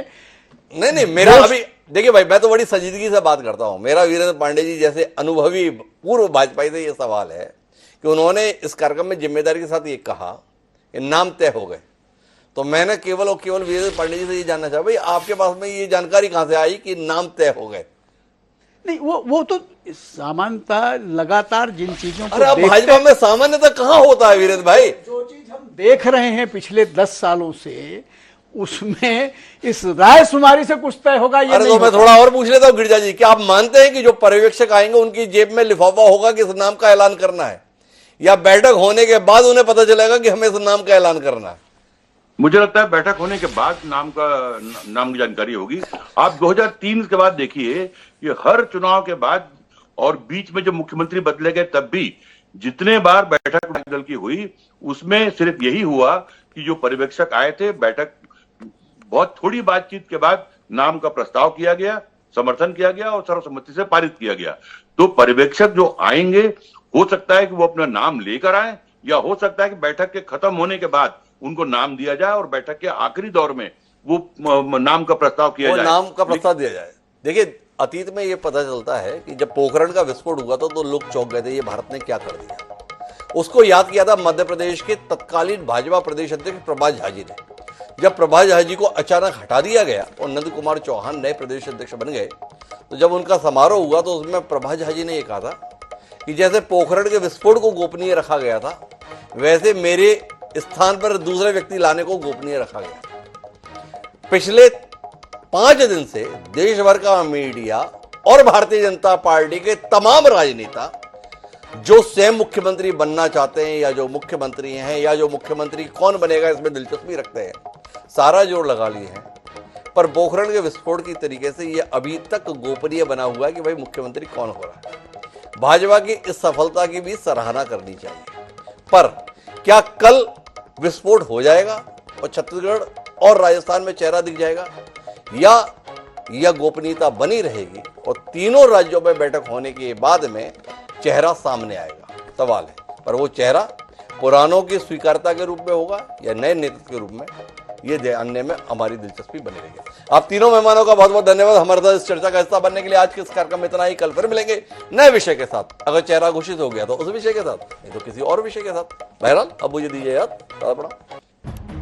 नहीं, मेरा अभी देखिए भाई, मैं तो बड़ी संजीदगी से बात करता हूं। मेरा वीरेंद्र पांडे जी जैसे अनुभवी पूर्व भाजपाई से ये सवाल है कि उन्होंने इस कार्यक्रम में जिम्मेदारी के साथ ये कहा कि नाम तय हो गए, तो मैंने केवल और केवल वीरेंद्र पांडे जी से ये जानना चाहा, भाई आपके पास में ये जानकारी कहां से आई कि नाम तय हो गए? नहीं, वो तो सामान्यतः लगातार जिन चीजों को अरे अब भाजपा में सामान्यतः कहां होता है वीरेंद्र भाई? जो चीज हम देख रहे हैं पिछले 10 सालों से, उसमें इस रायशुमारी से कुछ तय होगा ये अरे नहीं तो मैं थोड़ा और पूछ लेता हूँ गिरिजा जी, क्या आप मानते हैं कि जो पर्यवेक्षक आएंगे उनकी जेब में लिफाफा होगा कि इस नाम का ऐलान करना है, या बैठक होने के बाद उन्हें पता चलेगा कि हमें इस नाम का ऐलान करना है? मुझे लगता है बैठक होने के बाद नाम की जानकारी होगी। आप 2003 के बाद देखिए, ये हर चुनाव के बाद और बीच में जब मुख्यमंत्री बदले गए तब भी जितने बार बैठक दल की हुई, उसमें सिर्फ यही हुआ कि जो पर्यवेक्षक आए थे, बैठक बहुत थोड़ी बातचीत के बाद नाम का प्रस्ताव किया गया, समर्थन किया गया और सर्वसम्मति से पारित किया गया। तो पर्यवेक्षक जो आएंगे, हो सकता है कि वो अपना नाम लेकर आए, या हो सकता है कि बैठक के खत्म होने के बाद उनको नाम दिया जाए और बैठक के आखिरी दौर में वो नाम का प्रस्ताव किया जाए, नाम का प्रस्ताव दिया जाए। देखिए, अतीत में ये पता चलता है कि जब पोखरण का विस्फोट हुआ था तो लोग चौंक गए थे, ये भारत ने क्या कर दिया। उसको याद किया था मध्य प्रदेश के तत्कालीन भाजपा प्रदेश अध्यक्ष प्रभाष झा जी ने। जब प्रभाष झा जी को अचानक हटा दिया गया और नंद कुमार चौहान नए प्रदेश अध्यक्ष बन गए, तो जब उनका समारोह हुआ तो उसमें प्रभाष झा जी ने यह कहा था कि जैसे पोखरण के विस्फोट को गोपनीय रखा गया था, वैसे मेरे स्थान पर दूसरे व्यक्ति लाने को गोपनीय रखा गया। पिछले 5 दिन से देश भर का मीडिया और भारतीय जनता पार्टी के तमाम राजनेता जो स्वयं मुख्यमंत्री बनना चाहते हैं, या जो मुख्यमंत्री हैं, या जो मुख्यमंत्री कौन बनेगा इसमें दिलचस्पी रखते हैं, सारा जोर लगा लिए हैं। पर पोखरण के विस्फोट की तरीके से यह अभी तक गोपनीय बना हुआ है कि भाई मुख्यमंत्री कौन हो रहा है। भाजपा की इस सफलता की भी सराहना करनी चाहिए। पर क्या कल विस्फोट हो जाएगा और छत्तीसगढ़ और राजस्थान में चेहरा दिख जाएगा, या यह गोपनीयता बनी रहेगी और तीनों राज्यों में बैठक होने के बाद में चेहरा सामने आएगा? सवाल है। पर वो चेहरा पुरानों की स्वीकारता के रूप में होगा या नए नेतृत्व के रूप में, ये जानने में हमारी दिलचस्पी बनी रहेगी। आप तीनों मेहमानों का बहुत बहुत धन्यवाद हमारे साथ इस चर्चा का हिस्सा बनने के लिए। आज के इस कार्यक्रम में इतना ही। कल फिर मिलेंगे नए विषय के साथ। अगर चेहरा घोषित हो गया तो उस विषय के साथ, नहीं तो किसी और विषय के साथ। बहरहाल अब मुझे दीजिए याद, प्रणाम।